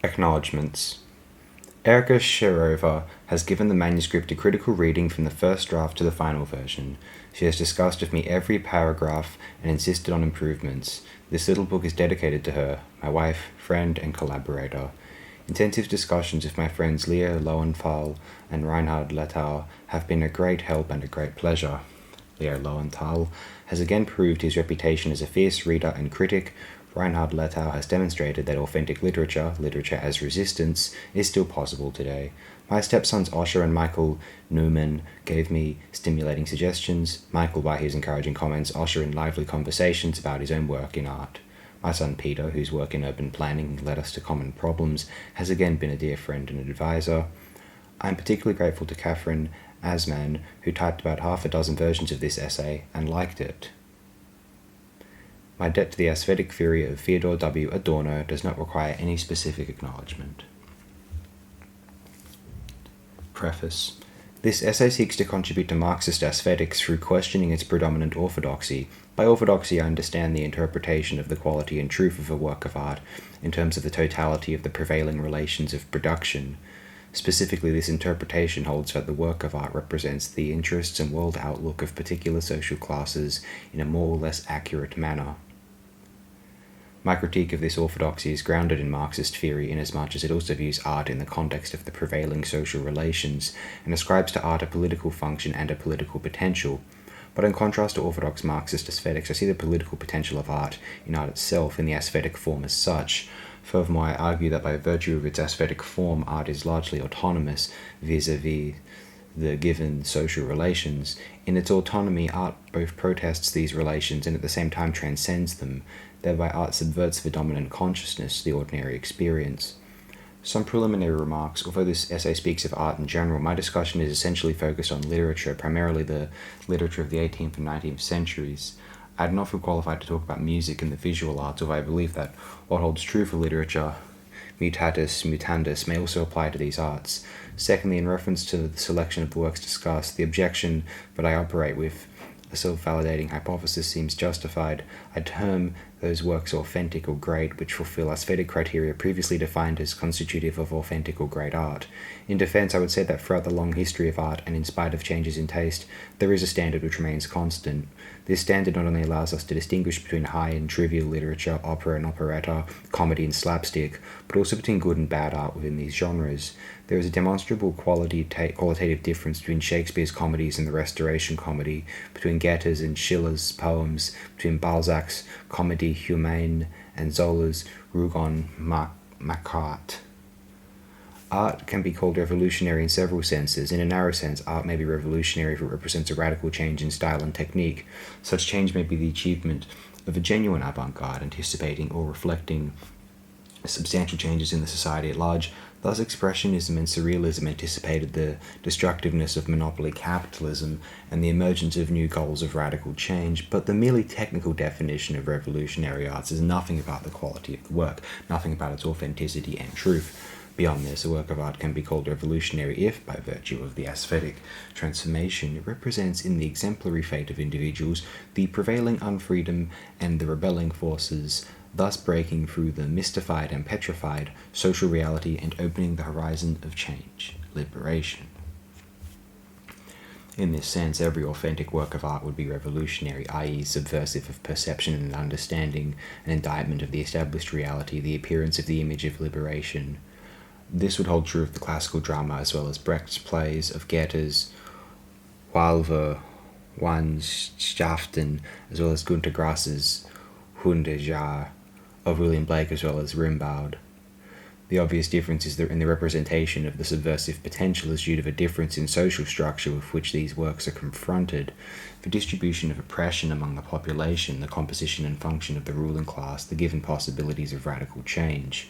Acknowledgements. Erica Sharova has given the manuscript a critical reading from the first draft to the final version. She has discussed with me every paragraph and insisted on improvements. This little book is dedicated to her, my wife, friend, and collaborator. Intensive discussions with my friends Leo Lowenthal and Reinhard Lettau have been a great help and a great pleasure. Leo Lowenthal has again proved his reputation as a fierce reader and critic. Reinhard Lettau has demonstrated that authentic literature as resistance, is still possible today. My stepsons Osher and Michael Newman gave me stimulating suggestions, Michael by his encouraging comments, Osher in lively conversations about his own work in art. My son Peter, whose work in urban planning led us to common problems, has again been a dear friend and advisor. I am particularly grateful to Catherine Asman, who typed about half a dozen versions of this essay and liked it. My debt to the aesthetic theory of Theodore W. Adorno does not require any specific acknowledgement. Preface. This essay seeks to contribute to Marxist aesthetics through questioning its predominant orthodoxy. By orthodoxy, I understand the interpretation of the quality and truth of a work of art in terms of the totality of the prevailing relations of production. Specifically, this interpretation holds that the work of art represents the interests and world outlook of particular social classes in a more or less accurate manner. My critique of this orthodoxy is grounded in Marxist theory inasmuch as it also views art in the context of the prevailing social relations and ascribes to art a political function and a political potential. But in contrast to orthodox Marxist aesthetics, I see the political potential of art in art itself, in the aesthetic form as such. Furthermore, I argue that by virtue of its aesthetic form, art is largely autonomous vis-a-vis the given social relations. In its autonomy, art both protests these relations and at the same time transcends them. Thereby, art subverts the dominant consciousness, the ordinary experience. Some preliminary remarks. Although this essay speaks of art in general, my discussion is essentially focused on literature, primarily the literature of the 18th and 19th centuries. I do not feel qualified to talk about music and the visual arts, although I believe that what holds true for literature, mutatis mutandis, may also apply to these arts. Secondly, in reference to the selection of the works discussed, the objection that I operate with a self-validating hypothesis seems justified. I term those works authentic or great, which fulfill aesthetic criteria previously defined as constitutive of authentic or great art. In defense, I would say that throughout the long history of art, and in spite of changes in taste, there is a standard which remains constant. This standard not only allows us to distinguish between high and trivial literature, opera and operetta, comedy and slapstick, but also between good and bad art within these genres. There is a demonstrable qualitative difference between Shakespeare's comedies and the Restoration comedy, between Goethe's and Schiller's poems, between Balzac's Comédie Humaine and Zola's Rougon Macquart. Art can be called revolutionary in several senses. In a narrow sense, art may be revolutionary if it represents a radical change in style and technique. Such change may be the achievement of a genuine avant-garde, anticipating or reflecting substantial changes in the society at large. Thus, Expressionism and Surrealism anticipated the destructiveness of monopoly capitalism and the emergence of new goals of radical change, but the merely technical definition of revolutionary arts is nothing about the quality of the work, nothing about its authenticity and truth. Beyond this, a work of art can be called revolutionary if, by virtue of the aesthetic transformation, it represents in the exemplary fate of individuals the prevailing unfreedom and the rebelling forces, thus breaking through the mystified and petrified social reality and opening the horizon of change, liberation. In this sense, every authentic work of art would be revolutionary, i.e. subversive of perception and understanding, an indictment of the established reality, the appearance of the image of liberation. This would hold true of the classical drama as well as Brecht's plays, of Goethe's Walver, Weinschaften, as well as Günter Grass's Hundejahr, of William Blake as well as Rimbaud. The obvious difference is that in the representation of the subversive potential is due to the difference in social structure with which these works are confronted, the distribution of oppression among the population, the composition and function of the ruling class, the given possibilities of radical change.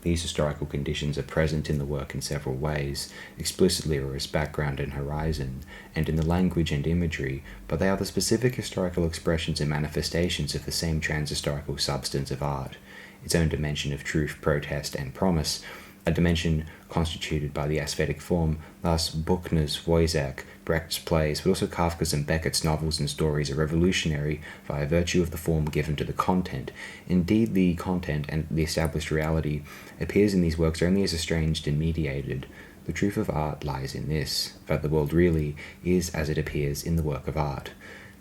These historical conditions are present in the work in several ways, explicitly or as background and horizon, and in the language and imagery, but they are the specific historical expressions and manifestations of the same transhistorical substance of art, its own dimension of truth, protest, and promise. a dimension constituted by the aesthetic form. Thus, Buchner's Wozzeck, Brecht's plays, but also Kafka's and Beckett's novels and stories are revolutionary via virtue of the form given to the content. Indeed, the content and the established reality appears in these works only as estranged and mediated. The truth of art lies in this, that the world really is as it appears in the work of art.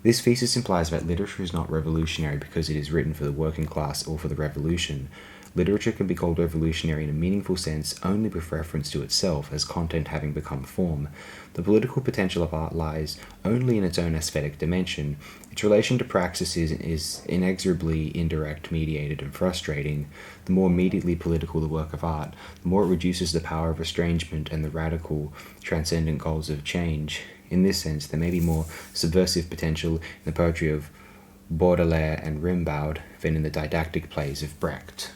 This thesis implies that literature is not revolutionary because it is written for the working class or for the revolution. Literature can be called revolutionary in a meaningful sense only with reference to itself as content having become form. The political potential of art lies only in its own aesthetic dimension. Its relation to praxis is inexorably indirect, mediated, and frustrating. The more immediately political the work of art, the more it reduces the power of estrangement and the radical, transcendent goals of change. In this sense, there may be more subversive potential in the poetry of Baudelaire and Rimbaud than in the didactic plays of Brecht.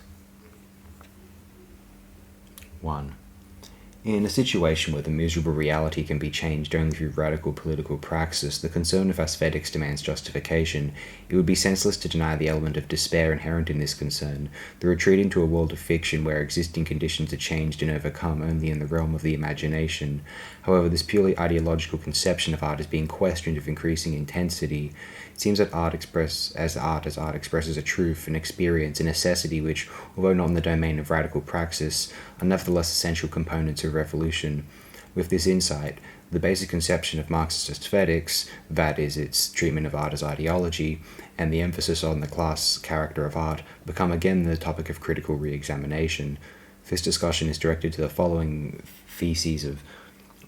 1. In a situation where the miserable reality can be changed only through radical political praxis, the concern of aesthetics demands justification. It would be senseless to deny the element of despair inherent in this concern. The retreat into a world of fiction where existing conditions are changed and overcome only in the realm of the imagination. However, this purely ideological conception of art is being questioned with increasing intensity. It seems that art expresses a truth, an experience, a necessity which, although not in the domain of radical praxis, are nevertheless essential components of revolution. With this insight, the basic conception of Marxist aesthetics, that is, its treatment of art as ideology, and the emphasis on the class character of art, become again the topic of critical re-examination. This discussion is directed to the following theses of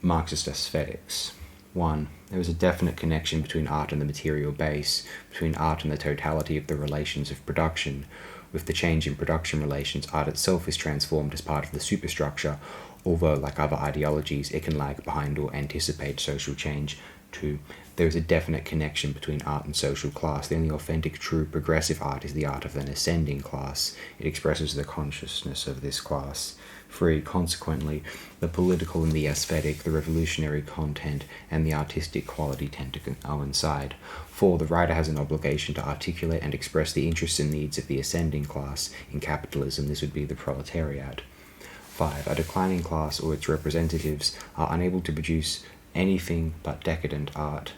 Marxist aesthetics. 1. There is a definite connection between art and the material base, between art and the totality of the relations of production. With the change in production relations, art itself is transformed as part of the superstructure, although, like other ideologies, it can lag behind or anticipate social change. 2. There is a definite connection between art and social class. The only authentic, true, progressive art is the art of an ascending class. It expresses the consciousness of this class. 3. Consequently, the political and the aesthetic, the revolutionary content, and the artistic quality tend to coincide. 4. The writer has an obligation to articulate and express the interests and needs of the ascending class. In capitalism, this would be the proletariat. 5. A declining class or its representatives are unable to produce anything but decadent art.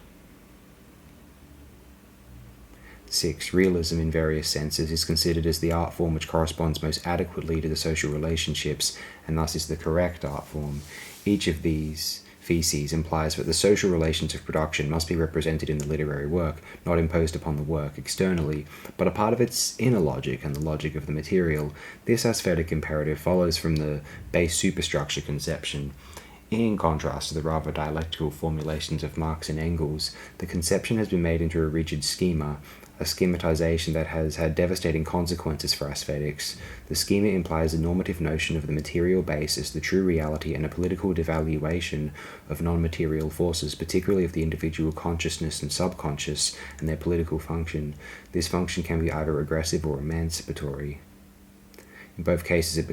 6. Realism in various senses is considered as the art form which corresponds most adequately to the social relationships, and thus is the correct art form. Each of these theses implies that the social relations of production must be represented in the literary work, not imposed upon the work externally, but a part of its inner logic and the logic of the material. This aesthetic imperative follows from the base superstructure conception. In contrast to the rather dialectical formulations of Marx and Engels, the conception has been made into a rigid schema, a schematization that has had devastating consequences for aesthetics. The schema implies a normative notion of the material base as the true reality and a political devaluation of non-material forces, particularly of the individual consciousness and subconscious, and their political function. This function can be either regressive or emancipatory. In both cases, it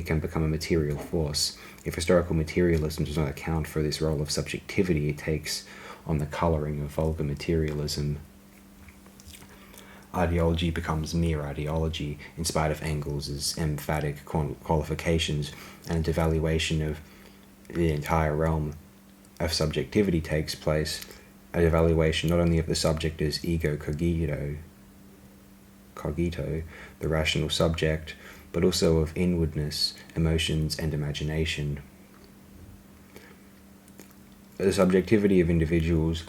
can become a material force. If historical materialism does not account for this role of subjectivity, it takes on the colouring of vulgar materialism. Ideology becomes mere ideology, in spite of Engels' emphatic qualifications, and a devaluation of the entire realm of subjectivity takes place, a devaluation not only of the subject as ego cogito, the rational subject, but also of inwardness, emotions, and imagination. The subjectivity of individuals,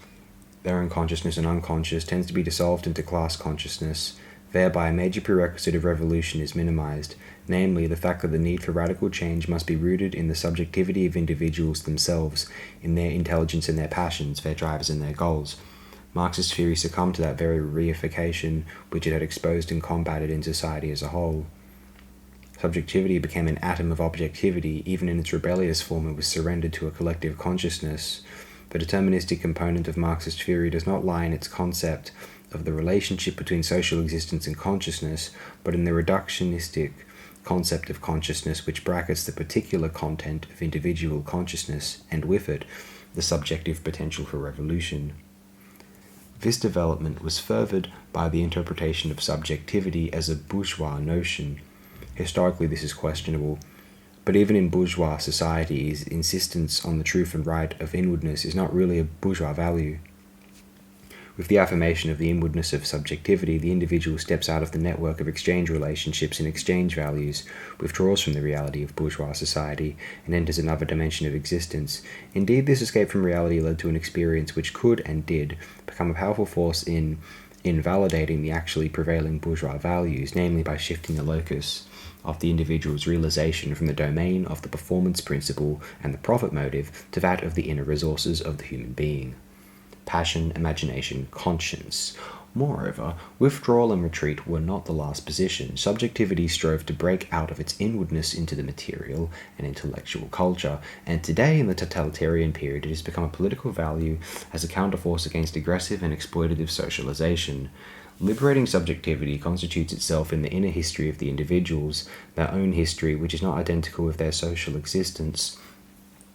their own consciousness and unconscious, tends to be dissolved into class consciousness. Thereby, a major prerequisite of revolution is minimized, namely the fact that the need for radical change must be rooted in the subjectivity of individuals themselves, in their intelligence and their passions, their drives and their goals. Marxist theory succumbed to that very reification which it had exposed and combated in society as a whole. Subjectivity became an atom of objectivity. Even in its rebellious form, it was surrendered to a collective consciousness. The deterministic component of Marxist theory does not lie in its concept of the relationship between social existence and consciousness, but in the reductionistic concept of consciousness which brackets the particular content of individual consciousness, and with it, the subjective potential for revolution. This development was furthered by the interpretation of subjectivity as a bourgeois notion. Historically, this is questionable. But even in bourgeois societies, insistence on the truth and right of inwardness is not really a bourgeois value. With the affirmation of the inwardness of subjectivity, the individual steps out of the network of exchange relationships and exchange values, withdraws from the reality of bourgeois society, and enters another dimension of existence. Indeed, this escape from reality led to an experience which could and did become a powerful force in invalidating the actually prevailing bourgeois values, namely by shifting the locus of the individual's realization from the domain of the performance principle and the profit motive to that of the inner resources of the human being. Passion, imagination, conscience. Moreover, withdrawal and retreat were not the last position. Subjectivity strove to break out of its inwardness into the material and intellectual culture, and today, in the totalitarian period, it has become a political value as a counterforce against aggressive and exploitative socialization. Liberating subjectivity constitutes itself in the inner history of the individuals, their own history, which is not identical with their social existence.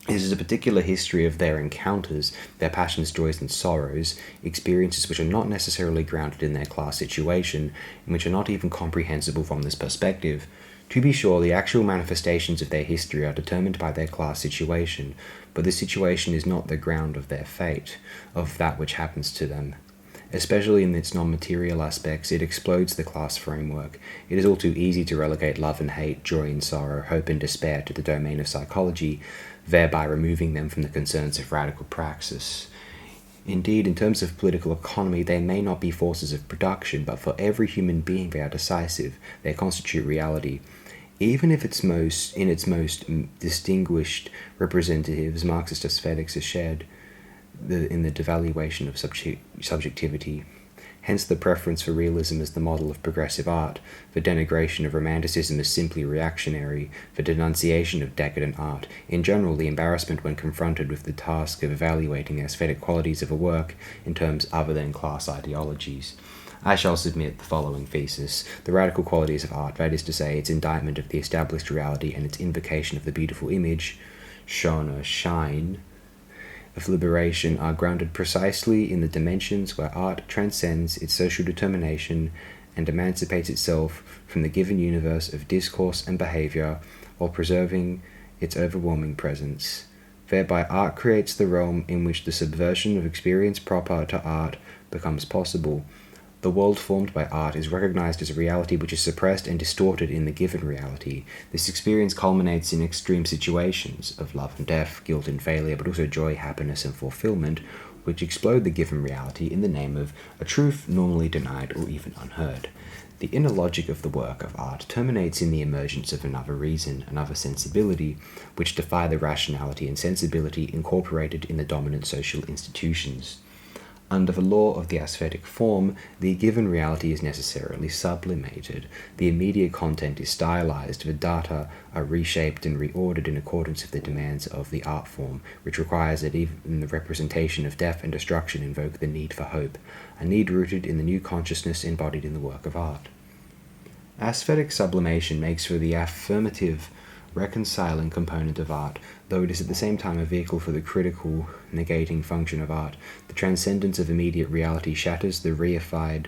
This is a particular history of their encounters, their passions, joys, and sorrows, experiences which are not necessarily grounded in their class situation, and which are not even comprehensible from this perspective. To be sure, the actual manifestations of their history are determined by their class situation, but this situation is not the ground of their fate, of that which happens to them. Especially in its non-material aspects, it explodes the class framework. It is all too easy to relegate love and hate, joy and sorrow, hope and despair to the domain of psychology, thereby removing them from the concerns of radical praxis. Indeed, in terms of political economy, they may not be forces of production, but for every human being they are decisive. They constitute reality. Even if in its most distinguished representatives, Marxist aesthetics are shared in the devaluation of subjectivity. Hence the preference for realism as the model of progressive art, the denigration of romanticism as simply reactionary, the denunciation of decadent art, in general the embarrassment when confronted with the task of evaluating the aesthetic qualities of a work in terms other than class ideologies. I shall submit the following thesis: the radical qualities of art, that is to say, its indictment of the established reality and its invocation of the beautiful image, shine, of liberation, are grounded precisely in the dimensions where art transcends its social determination and emancipates itself from the given universe of discourse and behavior while preserving its overwhelming presence. Thereby art creates the realm in which the subversion of experience proper to art becomes possible. The world formed by art is recognized as a reality which is suppressed and distorted in the given reality. This experience culminates in extreme situations of love and death, guilt and failure, but also joy, happiness, and fulfillment, which explode the given reality in the name of a truth normally denied or even unheard. The inner logic of the work of art terminates in the emergence of another reason, another sensibility, which defy the rationality and sensibility incorporated in the dominant social institutions. Under the law of the aesthetic form, the given reality is necessarily sublimated. The immediate content is stylized, the data are reshaped and reordered in accordance with the demands of the art form, which requires that even the representation of death and destruction invoke the need for hope, a need rooted in the new consciousness embodied in the work of art. Aesthetic sublimation makes for the affirmative, reconciling component of art, though it is at the same time a vehicle for the critical, negating function of art. The transcendence of immediate reality shatters the reified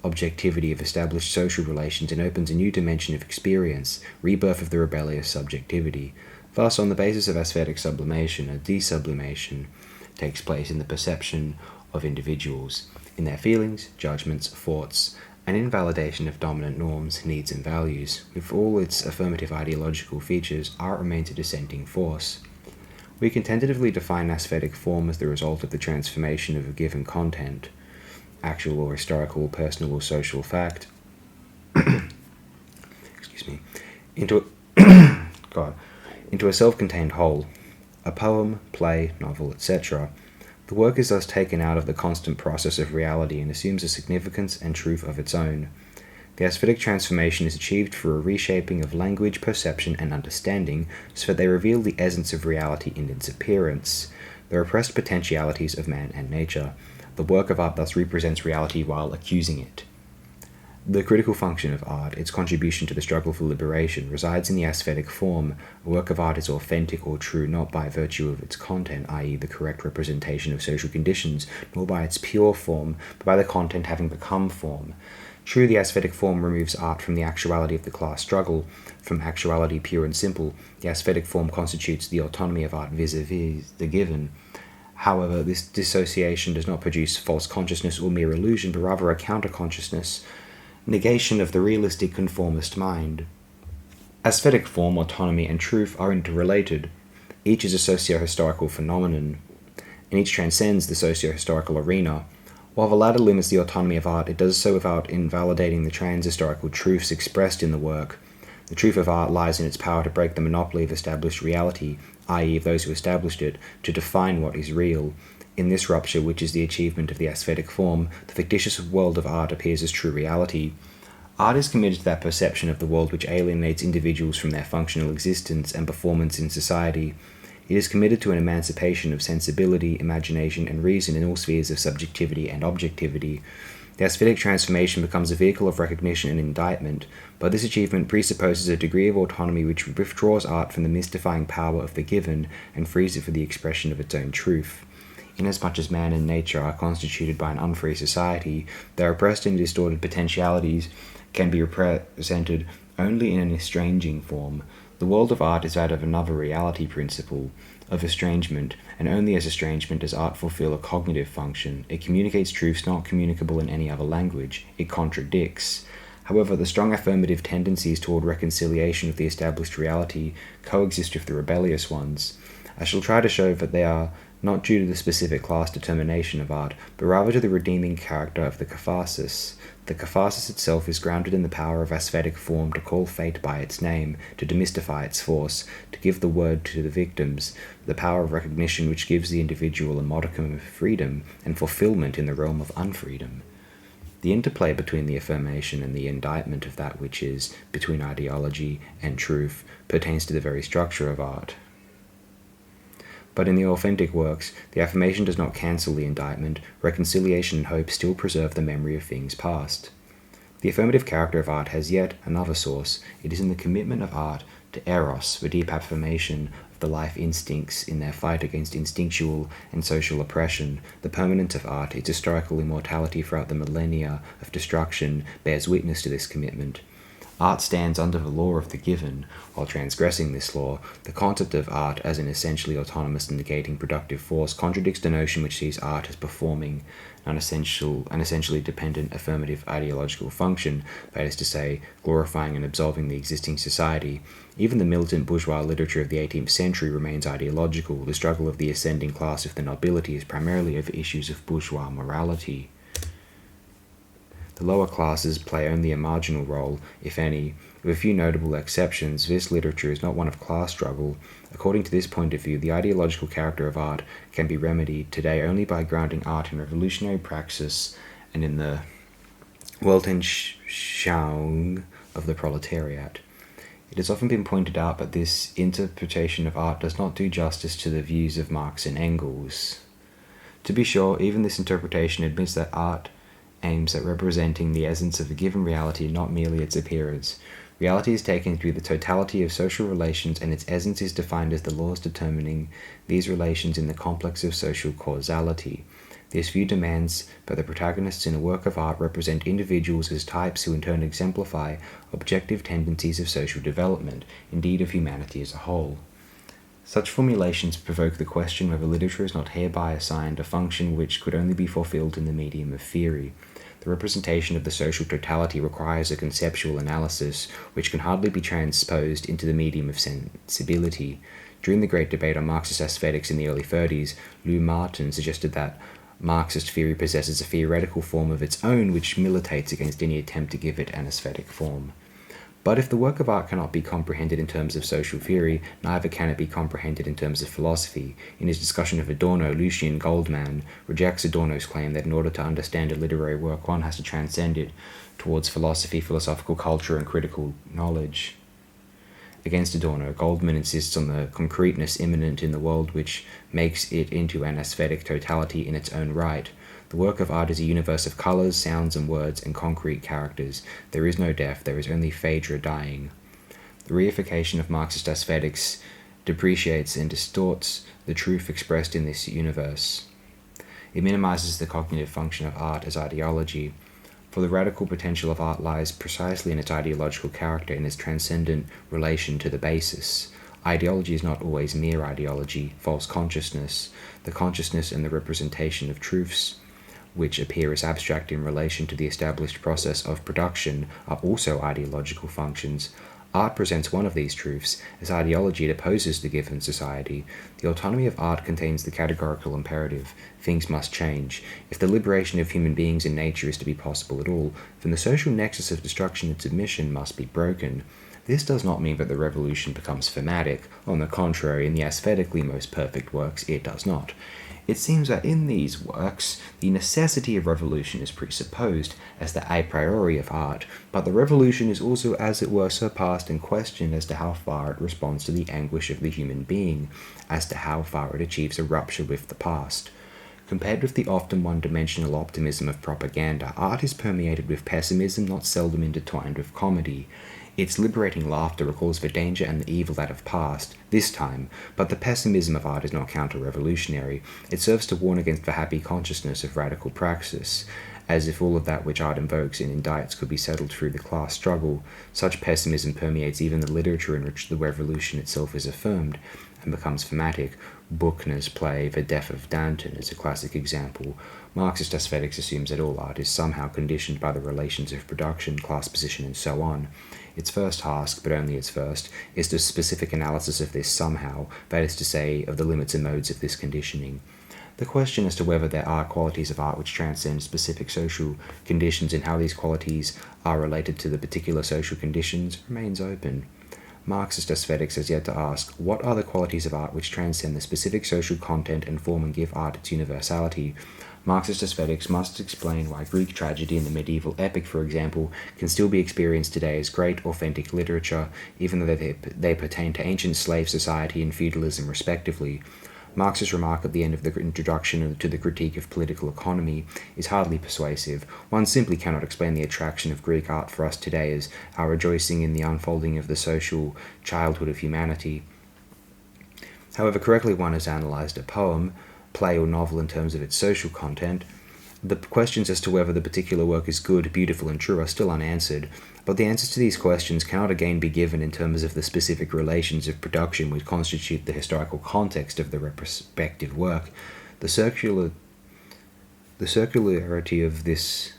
objectivity of established social relations and opens a new dimension of experience, rebirth of the rebellious subjectivity. Thus, on the basis of aesthetic sublimation, a desublimation takes place in the perception of individuals, in their feelings, judgments, thoughts, an invalidation of dominant norms, needs, and values. With all its affirmative ideological features, art remains a dissenting force. We can tentatively define aesthetic form as the result of the transformation of a given content, actual or historical, personal or social fact, into a self-contained whole, a poem, play, novel, etc. The work is thus taken out of the constant process of reality and assumes a significance and truth of its own. The aesthetic transformation is achieved through a reshaping of language, perception, and understanding, so that they reveal the essence of reality in its appearance, the repressed potentialities of man and nature. The work of art thus represents reality while accusing it. The critical function of art, its contribution to the struggle for liberation, resides in the aesthetic form. A work of art is authentic or true not by virtue of its content, i.e. the correct representation of social conditions, nor by its pure form, but by the content having become form. True, the aesthetic form removes art from the actuality of the class struggle, from actuality pure and simple. The aesthetic form constitutes the autonomy of art vis-a-vis the given. However, this dissociation does not produce false consciousness or mere illusion, but rather a counter-consciousness, negation of the realistic conformist mind. Aesthetic form, autonomy, and truth are interrelated. Each is a socio-historical phenomenon, and each transcends the socio-historical arena. While the latter limits the autonomy of art, it does so without invalidating the trans-historical truths expressed in the work. The truth of art lies in its power to break the monopoly of established reality, i.e. of those who established it, to define what is real. In this rupture, which is the achievement of the aesthetic form, the fictitious world of art appears as true reality. Art is committed to that perception of the world which alienates individuals from their functional existence and performance in society. It is committed to an emancipation of sensibility, imagination, and reason in all spheres of subjectivity and objectivity. The aesthetic transformation becomes a vehicle of recognition and indictment, but this achievement presupposes a degree of autonomy which withdraws art from the mystifying power of the given and frees it for the expression of its own truth. Inasmuch as man and nature are constituted by an unfree society, their oppressed and distorted potentialities can be represented only in an estranging form. The world of art is that of another reality principle, of estrangement, and only as estrangement does art fulfill a cognitive function. It communicates truths not communicable in any other language. It contradicts. However, the strong affirmative tendencies toward reconciliation of the established reality coexist with the rebellious ones. I shall try to show that they are not due to the specific class determination of art, but rather to the redeeming character of the catharsis. The catharsis itself is grounded in the power of aesthetic form to call fate by its name, to demystify its force, to give the word to the victims, the power of recognition which gives the individual a modicum of freedom and fulfillment in the realm of unfreedom. The interplay between the affirmation and the indictment of that which is, between ideology and truth, pertains to the very structure of art. But in the authentic works, the affirmation does not cancel the indictment. Reconciliation and hope still preserve the memory of things past. The affirmative character of art has yet another source. It is in the commitment of art to eros, the deep affirmation of the life instincts in their fight against instinctual and social oppression. The permanence of art, its historical immortality throughout the millennia of destruction, bears witness to this commitment. Art stands under the law of the given, while transgressing this law. The concept of art as an essentially autonomous and negating productive force contradicts the notion which sees art as performing an essentially dependent affirmative ideological function, that is to say, glorifying and absolving the existing society. Even the militant bourgeois literature of the 18th century remains ideological. The struggle of the ascending class with the nobility is primarily over issues of bourgeois morality. The lower classes play only a marginal role, if any. With a few notable exceptions, this literature is not one of class struggle. According to this point of view, the ideological character of art can be remedied today only by grounding art in revolutionary praxis and in the Weltanschauung of the proletariat. It has often been pointed out that this interpretation of art does not do justice to the views of Marx and Engels. To be sure, even this interpretation admits that art aims at representing the essence of a given reality, not merely its appearance. Reality is taken to be the totality of social relations, and its essence is defined as the laws determining these relations in the complex of social causality. This view demands that the protagonists in a work of art represent individuals as types who in turn exemplify objective tendencies of social development, indeed of humanity as a whole. Such formulations provoke the question whether literature is not hereby assigned a function which could only be fulfilled in the medium of theory. The representation of the social totality requires a conceptual analysis which can hardly be transposed into the medium of sensibility. During the great debate on Marxist aesthetics in the early 30s, Lou Martin suggested that Marxist theory possesses a theoretical form of its own which militates against any attempt to give it an aesthetic form. But if the work of art cannot be comprehended in terms of social theory, neither can it be comprehended in terms of philosophy. In his discussion of Adorno, Lucien Goldman rejects Adorno's claim that in order to understand a literary work, one has to transcend it towards philosophy, philosophical culture, and critical knowledge. Against Adorno, Goldman insists on the concreteness immanent in the world which makes it into an aesthetic totality in its own right. The work of art is a universe of colours, sounds, and words, and concrete characters. There is no death, there is only Phaedra dying. The reification of Marxist aesthetics depreciates and distorts the truth expressed in this universe. It minimizes the cognitive function of art as ideology. for the radical potential of art lies precisely in its ideological character, in its transcendent relation to the basis. Ideology is not always mere ideology, false consciousness, the consciousness and the representation of truths, which appear as abstract in relation to the established process of production, are also ideological functions. Art presents one of these truths. As ideology, it opposes the given society. The autonomy of art contains the categorical imperative: things must change. If the liberation of human beings in nature is to be possible at all, then the social nexus of destruction and submission must be broken. This does not mean that the revolution becomes thematic. On the contrary, in the aesthetically most perfect works, it does not. It seems that in these works, the necessity of revolution is presupposed as the a priori of art, but the revolution is also, as it were, surpassed and questioned as to how far it responds to the anguish of the human being, as to how far it achieves a rupture with the past. Compared with the often one-dimensional optimism of propaganda, art is permeated with pessimism, not seldom intertwined with comedy. Its liberating laughter recalls the danger and the evil that have passed, this time, but the pessimism of art is not counter-revolutionary. It serves to warn against the happy consciousness of radical praxis, as if all of that which art invokes and indicts could be settled through the class struggle. Such pessimism permeates even the literature in which the revolution itself is affirmed, and becomes thematic. Buchner's play The Death of Danton is a classic example. Marxist aesthetics assumes that all art is somehow conditioned by the relations of production, class position, and so on. Its first task, but only its first, is the specific analysis of this somehow, that is to say, of the limits and modes of this conditioning. The question as to whether there are qualities of art which transcend specific social conditions and how these qualities are related to the particular social conditions remains open. Marxist aesthetics has yet to ask, what are the qualities of art which transcend the specific social content and form and give art its universality? Marxist aesthetics must explain why Greek tragedy and the medieval epic, for example, can still be experienced today as great, authentic literature, even though they pertain to ancient slave society and feudalism respectively. Marx's remark at the end of the introduction to the critique of political economy is hardly persuasive. One simply cannot explain the attraction of Greek art for us today as our rejoicing in the unfolding of the social childhood of humanity. However correctly one has analysed a poem, play, or novel in terms of its social content, the questions as to whether the particular work is good, beautiful, and true are still unanswered, but the answers to these questions cannot again be given in terms of the specific relations of production which constitute the historical context of the respective work. The circularity of this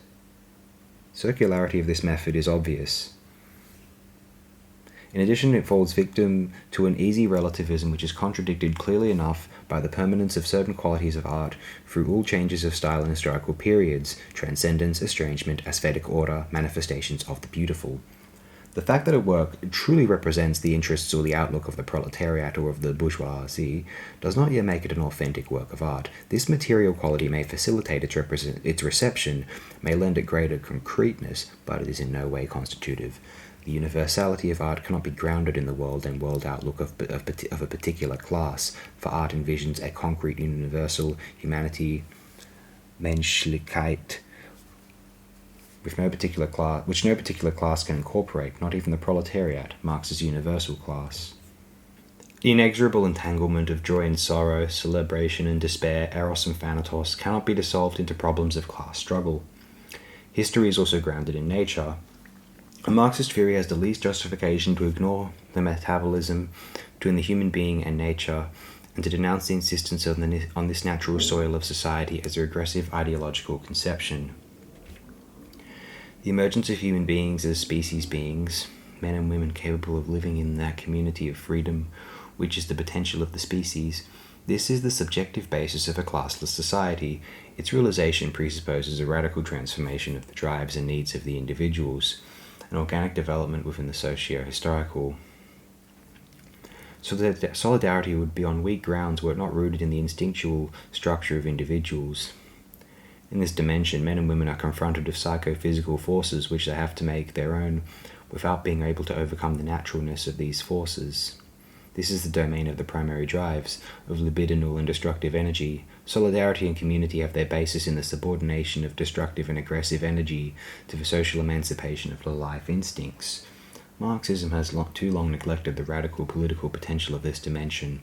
method is obvious. In addition, it falls victim to an easy relativism which is contradicted clearly enough by the permanence of certain qualities of art through all changes of style and historical periods: transcendence, estrangement, aesthetic order, manifestations of the beautiful. The fact that a work truly represents the interests or the outlook of the proletariat or of the bourgeoisie does not yet make it an authentic work of art. This material quality may facilitate its reception, may lend it greater concreteness, but it is in no way constitutive. The universality of art cannot be grounded in the world and world outlook of a particular class, for art envisions a concrete universal humanity, Menschlichkeit, which no particular class can incorporate, not even the proletariat, Marx's universal class. The inexorable entanglement of joy and sorrow, celebration and despair, eros and thanatos, cannot be dissolved into problems of class struggle. History is also grounded in nature. A Marxist theory has the least justification to ignore the metabolism between the human being and nature, and to denounce the insistence on this natural soil of society as a regressive ideological conception. The emergence of human beings as species beings, men and women capable of living in that community of freedom, which is the potential of the species, this is the subjective basis of a classless society. Its realization presupposes a radical transformation of the drives and needs of the individuals, an organic development within the socio-historical. So that solidarity would be on weak grounds were it not rooted in the instinctual structure of individuals. In this dimension, men and women are confronted with psychophysical forces which they have to make their own without being able to overcome the naturalness of these forces. This is the domain of the primary drives, of libidinal and destructive energy. Solidarity and community have their basis in the subordination of destructive and aggressive energy to the social emancipation of the life instincts. Marxism has too long neglected the radical political potential of this dimension.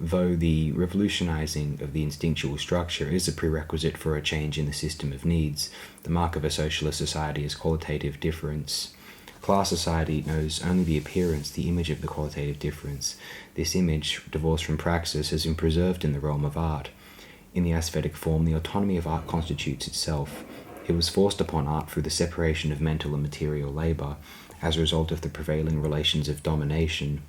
though the revolutionizing of the instinctual structure is a prerequisite for a change in the system of needs. The mark of a socialist society is qualitative difference. Class society knows only the appearance, the image of the qualitative difference. This image, divorced from praxis, has been preserved in the realm of art. In the aesthetic form, the autonomy of art constitutes itself. It was forced upon art through the separation of mental and material labor, as a result of the prevailing relations of domination.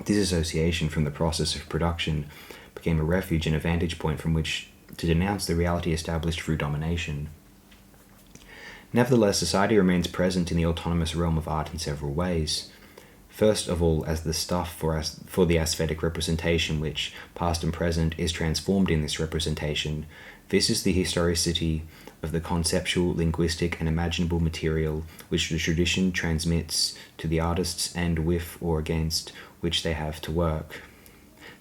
Disassociation from the process of production became a refuge and a vantage point from which to denounce the reality established through domination. Nevertheless, society remains present in the autonomous realm of art in several ways. First of all, as the stuff for the aesthetic representation which, past and present, is transformed in this representation. This is the historicity of the conceptual, linguistic, and imaginable material which the tradition transmits to the artists and with or against which they have to work.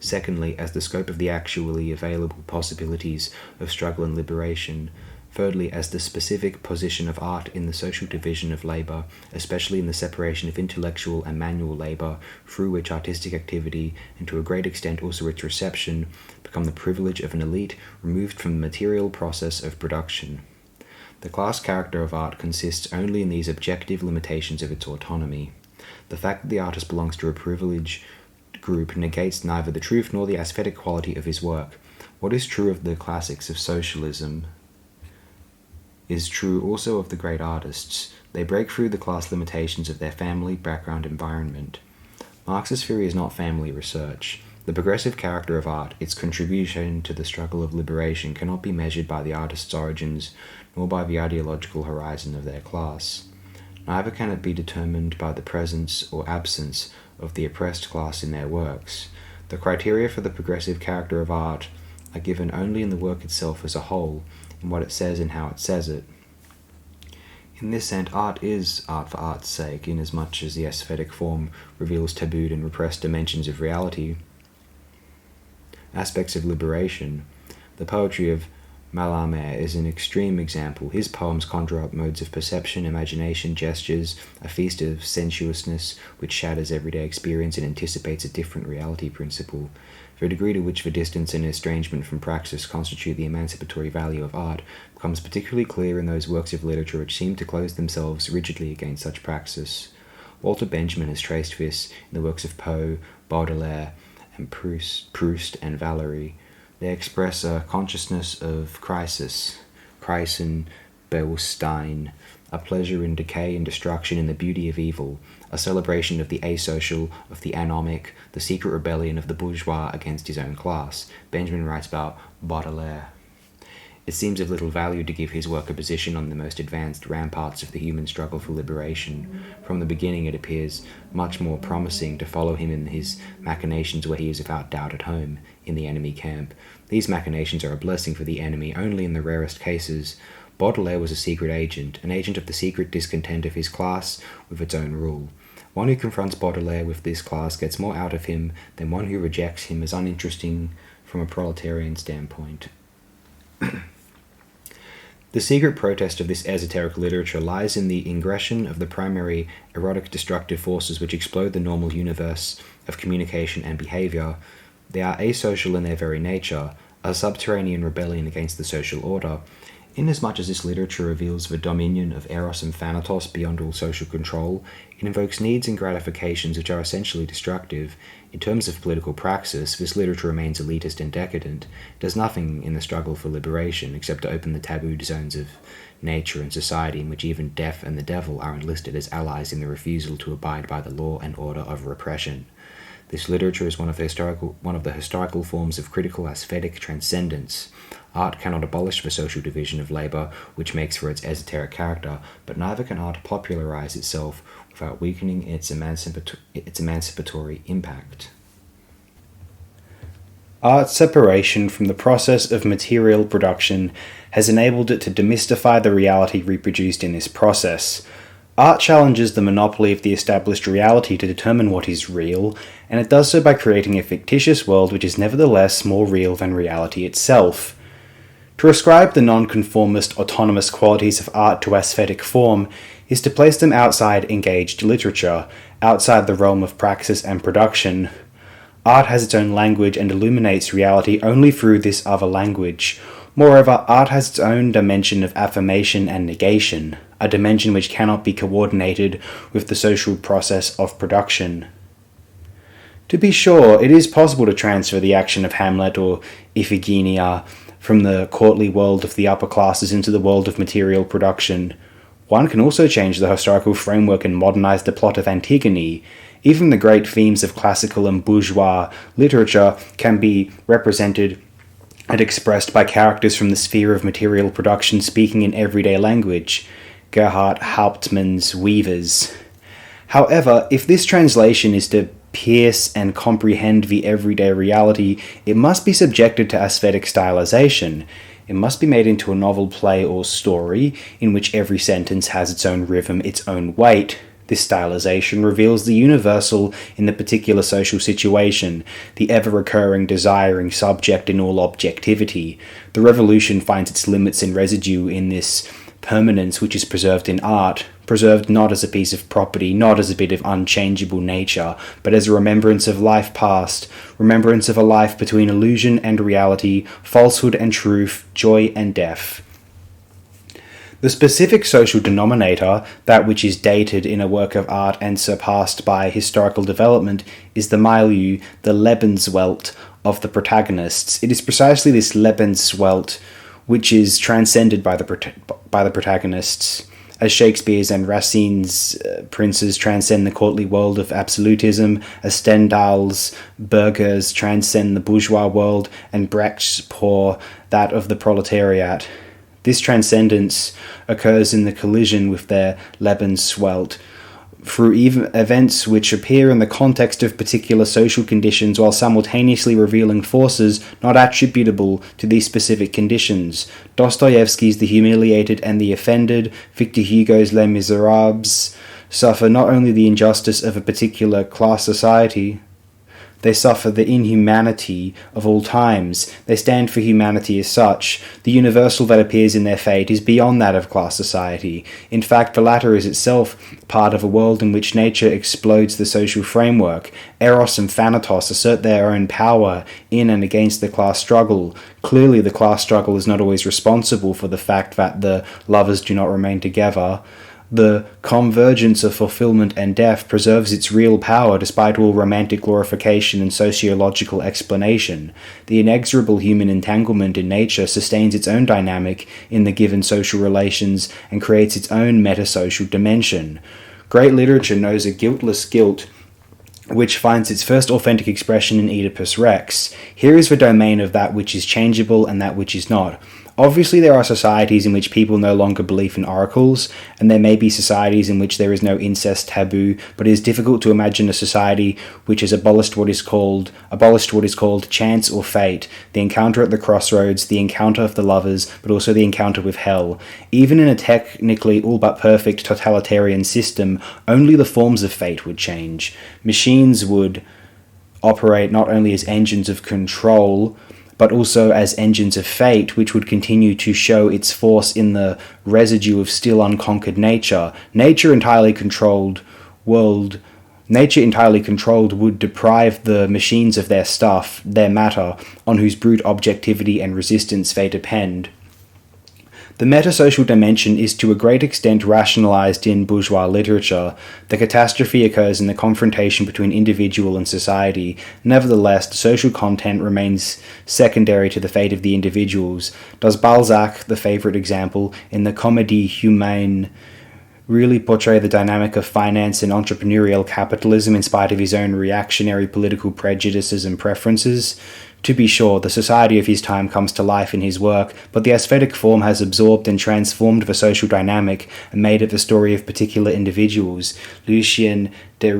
Secondly, as the scope of the actually available possibilities of struggle and liberation. Thirdly, as the specific position of art in the social division of labor, especially in the separation of intellectual and manual labor, through which artistic activity, and to a great extent also its reception, become the privilege of an elite removed from the material process of production. The class character of art consists only in these objective limitations of its autonomy. The fact that the artist belongs to a privileged group negates neither the truth nor the aesthetic quality of his work. What is true of the classics of socialism is true also of the great artists. They break through the class limitations of their family, background, environment. Marxist theory is not family research. The progressive character of art, its contribution to the struggle of liberation, cannot be measured by the artist's origins, nor by the ideological horizon of their class. Neither can it be determined by the presence or absence of the oppressed class in their works. The criteria for the progressive character of art are given only in the work itself as a whole, in what it says and how it says it. In this sense, art is art for art's sake, inasmuch as the aesthetic form reveals tabooed and repressed dimensions of reality, aspects of liberation. The poetry of Mallarmé is an extreme example. His poems conjure up modes of perception, imagination, gestures, a feast of sensuousness which shatters everyday experience and anticipates a different reality principle. The degree to which the distance and estrangement from praxis constitute the emancipatory value of art becomes particularly clear in those works of literature which seem to close themselves rigidly against such praxis. Walter Benjamin has traced this in the works of Poe, Baudelaire, and Proust and Valery. They express a consciousness of crisis, Kreisen, Bewusstsein, a pleasure in decay and destruction in the beauty of evil, a celebration of the asocial, of the anomic, the secret rebellion of the bourgeois against his own class. Benjamin writes about Baudelaire. It seems of little value to give his work a position on the most advanced ramparts of the human struggle for liberation. From the beginning it appears much more promising to follow him in his machinations where he is without doubt at home, in the enemy camp. These machinations are a blessing for the enemy only in the rarest cases. Baudelaire was a secret agent, an agent of the secret discontent of his class with its own rule. One who confronts Baudelaire with this class gets more out of him than one who rejects him as uninteresting from a proletarian standpoint. The secret protest of this esoteric literature lies in the ingression of the primary erotic destructive forces which explode the normal universe of communication and behavior. They are asocial in their very nature, a subterranean rebellion against the social order. Inasmuch as this literature reveals the dominion of Eros and Thanatos beyond all social control, it invokes needs and gratifications which are essentially destructive. In terms of political praxis, this literature remains elitist and decadent. It does nothing in the struggle for liberation except to open the tabooed zones of nature and society in which even death and the devil are enlisted as allies in the refusal to abide by the law and order of repression. This literature is one of the historical forms of critical aesthetic transcendence. Art cannot abolish the social division of labor, which makes for its esoteric character, but neither can art popularize itself without weakening its emancipatory impact. Art's separation from the process of material production has enabled it to demystify the reality reproduced in this process. Art challenges the monopoly of the established reality to determine what is real, and it does so by creating a fictitious world which is nevertheless more real than reality itself. To ascribe the nonconformist autonomous qualities of art to aesthetic form is to place them outside engaged literature, outside the realm of praxis and production. Art has its own language and illuminates reality only through this other language. Moreover, art has its own dimension of affirmation and negation, a dimension which cannot be coordinated with the social process of production. To be sure, it is possible to transfer the action of Hamlet or Iphigenia from the courtly world of the upper classes into the world of material production. One can also change the historical framework and modernize the plot of Antigone. Even the great themes of classical and bourgeois literature can be represented and expressed by characters from the sphere of material production speaking in everyday language, Gerhard Hauptmann's weavers. However, if this translation is to pierce and comprehend the everyday reality, it must be subjected to aesthetic stylization. It must be made into a novel, play, or story in which every sentence has its own rhythm, its own weight. This stylization reveals the universal in the particular social situation, the ever-recurring, desiring subject in all objectivity. The revolution finds its limits and residue in this permanence which is preserved in art, preserved not as a piece of property, not as a bit of unchangeable nature, but as a remembrance of life past, remembrance of a life between illusion and reality, falsehood and truth, joy and death. The specific social denominator, that which is dated in a work of art and surpassed by historical development, is the milieu, the Lebenswelt of the protagonists. It is precisely this Lebenswelt which is transcended by the protagonists, as Shakespeare's and Racine's princes transcend the courtly world of absolutism, as Stendhal's burghers transcend the bourgeois world, and Brecht's poor that of the proletariat. This transcendence occurs in the collision with their Lebenswelt, through events which appear in the context of particular social conditions while simultaneously revealing forces not attributable to these specific conditions. Dostoevsky's The Humiliated and the Offended, Victor Hugo's Les Miserables suffer not only the injustice of a particular class society, they suffer the inhumanity of all times. They stand for humanity as such. The universal that appears in their fate is beyond that of class society. In fact, the latter is itself part of a world in which nature explodes the social framework. Eros and Thanatos assert their own power in and against the class struggle. Clearly, the class struggle is not always responsible for the fact that the lovers do not remain together. The convergence of fulfillment and death preserves its real power despite all romantic glorification and sociological explanation. The inexorable human entanglement in nature sustains its own dynamic in the given social relations and creates its own metasocial dimension. Great literature knows a guiltless guilt which finds its first authentic expression in Oedipus Rex. Here is the domain of that which is changeable and that which is not. Obviously, there are societies in which people no longer believe in oracles, and there may be societies in which there is no incest taboo, but it is difficult to imagine a society which has abolished what is called chance or fate, the encounter at the crossroads, the encounter of the lovers, but also the encounter with hell. Even in a technically all but perfect totalitarian system, only the forms of fate would change. Machines would operate not only as engines of control, but also as engines of fate, which would continue to show its force in the residue of still unconquered nature. Nature entirely controlled would deprive the machines of their stuff, their matter, on whose brute objectivity and resistance they depend. The metasocial dimension is to a great extent rationalized in bourgeois literature. The catastrophe occurs in the confrontation between individual and society. Nevertheless, the social content remains secondary to the fate of the individuals. Does Balzac, the favorite example, in the Comédie Humaine, really portray the dynamic of finance and entrepreneurial capitalism in spite of his own reactionary political prejudices and preferences? To be sure, the society of his time comes to life in his work, but the aesthetic form has absorbed and transformed the social dynamic and made it the story of particular individuals. Lucien de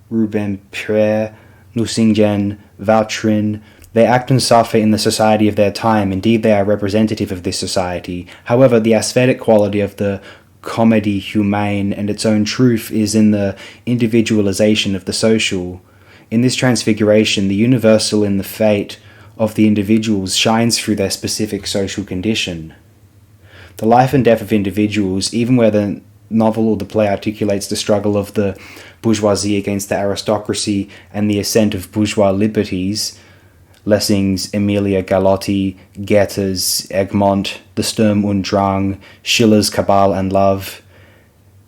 Rubempré, Nucingen, Vautrin, they act and suffer in the society of their time. Indeed, they are representative of this society. However, the aesthetic quality of the Comédie Humaine and its own truth is in the individualization of the social. In this transfiguration, the universal in the fate of the individuals shines through their specific social condition. The life and death of individuals, even where the novel or the play articulates the struggle of the bourgeoisie against the aristocracy and the ascent of bourgeois liberties, Lessing's Emilia Galotti, Goethe's Egmont, the Sturm und Drang, Schiller's Cabal and Love.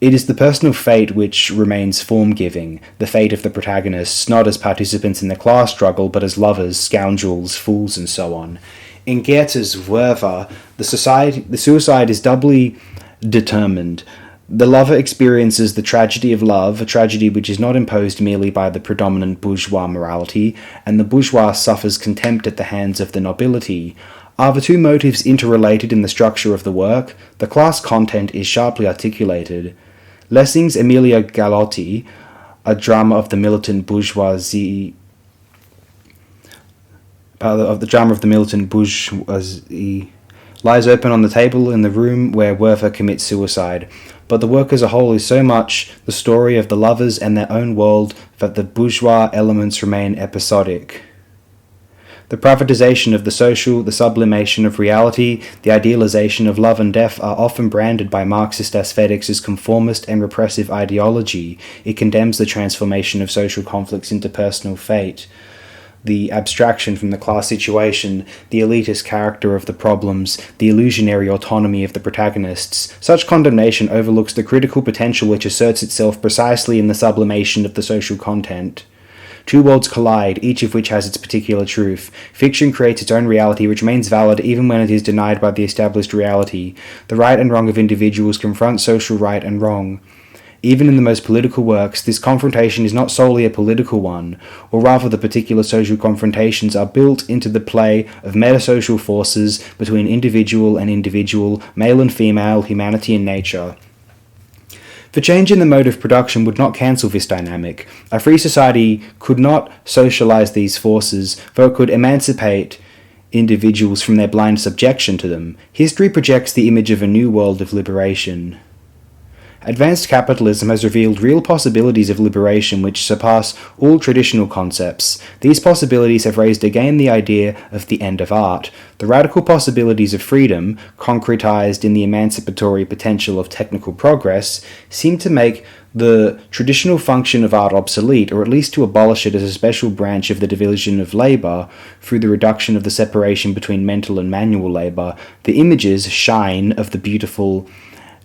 It is the personal fate which remains form-giving, the fate of the protagonists, not as participants in the class struggle, but as lovers, scoundrels, fools, and so on. In Goethe's Werther, the suicide is doubly determined. The lover experiences the tragedy of love, a tragedy which is not imposed merely by the predominant bourgeois morality, and the bourgeois suffers contempt at the hands of the nobility. Are the two motives interrelated in the structure of the work? The class content is sharply articulated. Lessing's Emilia Galotti, a drama of the militant bourgeoisie, lies open on the table in the room where Werther commits suicide. But the work as a whole is so much the story of the lovers and their own world that the bourgeois elements remain episodic. The privatization of the social, the sublimation of reality, the idealization of love and death are often branded by Marxist aesthetics as conformist and repressive ideology. It condemns the transformation of social conflicts into personal fate, the abstraction from the class situation, the elitist character of the problems, the illusionary autonomy of the protagonists. Such condemnation overlooks the critical potential which asserts itself precisely in the sublimation of the social content. Two worlds collide, each of which has its particular truth. Fiction creates its own reality, which remains valid even when it is denied by the established reality. The right and wrong of individuals confront social right and wrong. Even in the most political works, this confrontation is not solely a political one, or rather the particular social confrontations are built into the play of metasocial forces between individual and individual, male and female, humanity and nature. The change in the mode of production would not cancel this dynamic. A free society could not socialize these forces, though it could emancipate individuals from their blind subjection to them. History projects the image of a new world of liberation. Advanced capitalism has revealed real possibilities of liberation which surpass all traditional concepts. These possibilities have raised again the idea of the end of art. The radical possibilities of freedom, concretized in the emancipatory potential of technical progress, seem to make the traditional function of art obsolete, or at least to abolish it as a special branch of the division of labour through the reduction of the separation between mental and manual labour. The images shine of the beautiful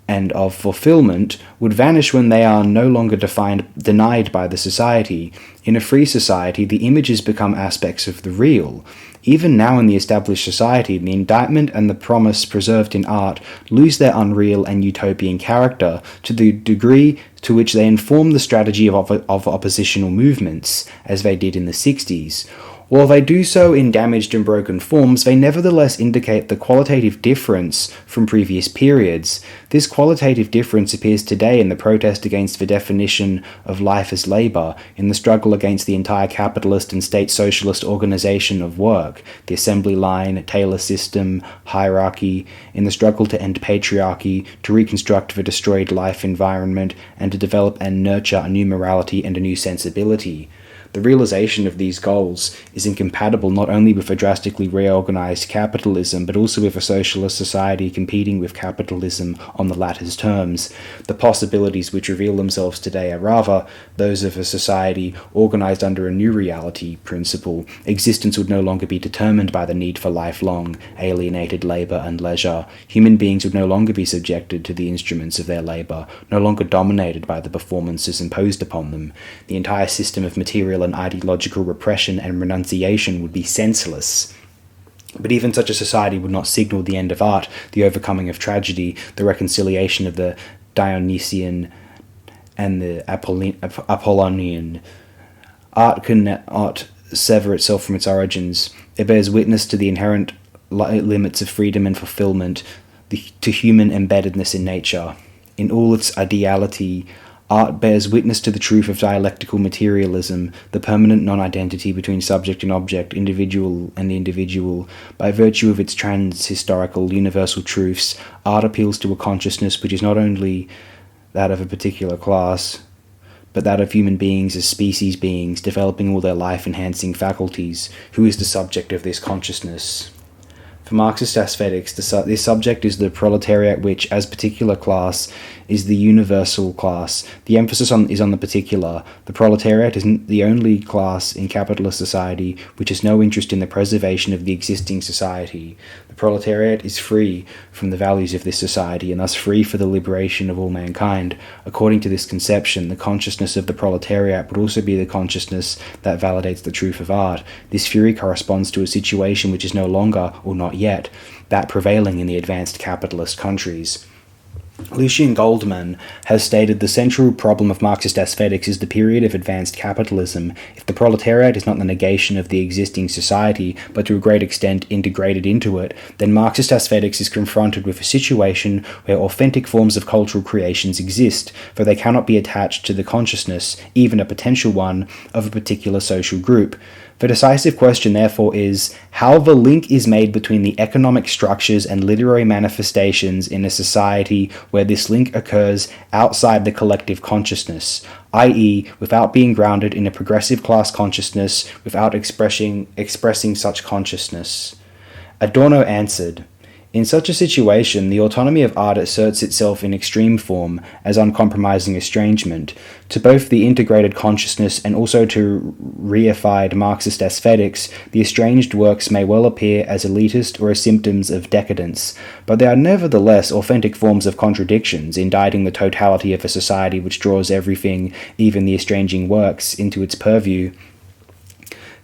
and of fulfillment would vanish when they are no longer denied by the society. In a free society, the images become aspects of the real. Even now in the established society, the indictment and the promise preserved in art lose their unreal and utopian character to the degree to which they inform the strategy of oppositional movements, as they did in the 60s. While they do so in damaged and broken forms, they nevertheless indicate the qualitative difference from previous periods. This qualitative difference appears today in the protest against the definition of life as labour, in the struggle against the entire capitalist and state socialist organisation of work, the assembly line, Taylor system, hierarchy, in the struggle to end patriarchy, to reconstruct the destroyed life environment, and to develop and nurture a new morality and a new sensibility. The realization of these goals is incompatible not only with a drastically reorganized capitalism, but also with a socialist society competing with capitalism on the latter's terms. The possibilities which reveal themselves today are rather those of a society organized under a new reality principle. Existence would no longer be determined by the need for lifelong, alienated labor and leisure. Human beings would no longer be subjected to the instruments of their labor, no longer dominated by the performances imposed upon them. The entire system of material and ideological repression and renunciation would be senseless. But even such a society would not signal the end of art, the overcoming of tragedy, the reconciliation of the Dionysian and the Apollonian. Art cannot sever itself from its origins. It bears witness to the inherent limits of freedom and fulfillment, to human embeddedness in nature. In all its ideality, art bears witness to the truth of dialectical materialism, the permanent non-identity between subject and object, individual and individual. By virtue of its trans-historical universal truths, art appeals to a consciousness which is not only that of a particular class, but that of human beings as species beings, developing all their life-enhancing faculties. Who is the subject of this consciousness? For Marxist aesthetics, this subject is the proletariat, which, as particular class, is the universal class. The emphasis is on the particular. The proletariat is the only class in capitalist society which has no interest in the preservation of the existing society. The proletariat is free from the values of this society, and thus free for the liberation of all mankind. According to this conception, the consciousness of the proletariat would also be the consciousness that validates the truth of art. This fury corresponds to a situation which is no longer, or not yet, that prevailing in the advanced capitalist countries. Lucian Goldman has stated the central problem of Marxist aesthetics is the period of advanced capitalism. If the proletariat is not the negation of the existing society, but to a great extent integrated into it, then Marxist aesthetics is confronted with a situation where authentic forms of cultural creations exist, for they cannot be attached to the consciousness, even a potential one, of a particular social group. The decisive question, therefore, is how the link is made between the economic structures and literary manifestations in a society where this link occurs outside the collective consciousness, i.e., without being grounded in a progressive class consciousness, without expressing such consciousness. Adorno answered, "In such a situation, the autonomy of art asserts itself in extreme form, as uncompromising estrangement, to both the integrated consciousness and also to reified Marxist aesthetics. The estranged works may well appear as elitist or as symptoms of decadence, but they are nevertheless authentic forms of contradictions, indicting the totality of a society which draws everything, even the estranging works, into its purview.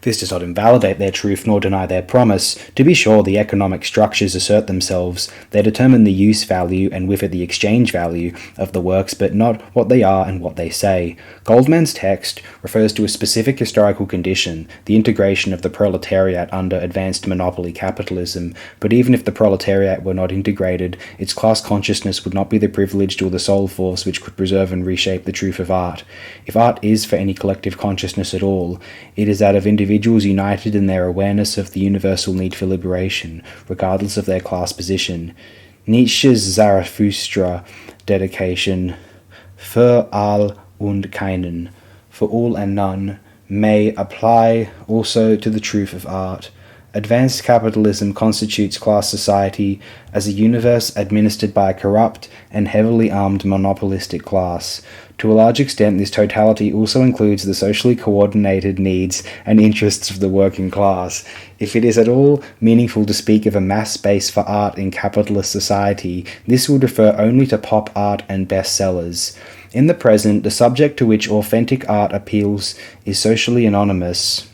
This does not invalidate their truth nor deny their promise. To be sure, the economic structures assert themselves. They determine the use value and with it the exchange value of the works, but not what they are and what they say. Goldman's text refers to a specific historical condition, the integration of the proletariat under advanced monopoly capitalism. But even if the proletariat were not integrated, its class consciousness would not be the privileged or the sole force which could preserve and reshape the truth of art. If art is for any collective consciousness at all, it is that of individuals united in their awareness of the universal need for liberation, regardless of their class position. Nietzsche's Zarathustra dedication, für all und keinen, for all and none, may apply also to the truth of art. Advanced capitalism constitutes class society as a universe administered by a corrupt and heavily armed monopolistic class. To a large extent, this totality also includes the socially coordinated needs and interests of the working class. If it is at all meaningful to speak of a mass space for art in capitalist society, this would refer only to pop art and bestsellers. In the present, the subject to which authentic art appeals is socially anonymous.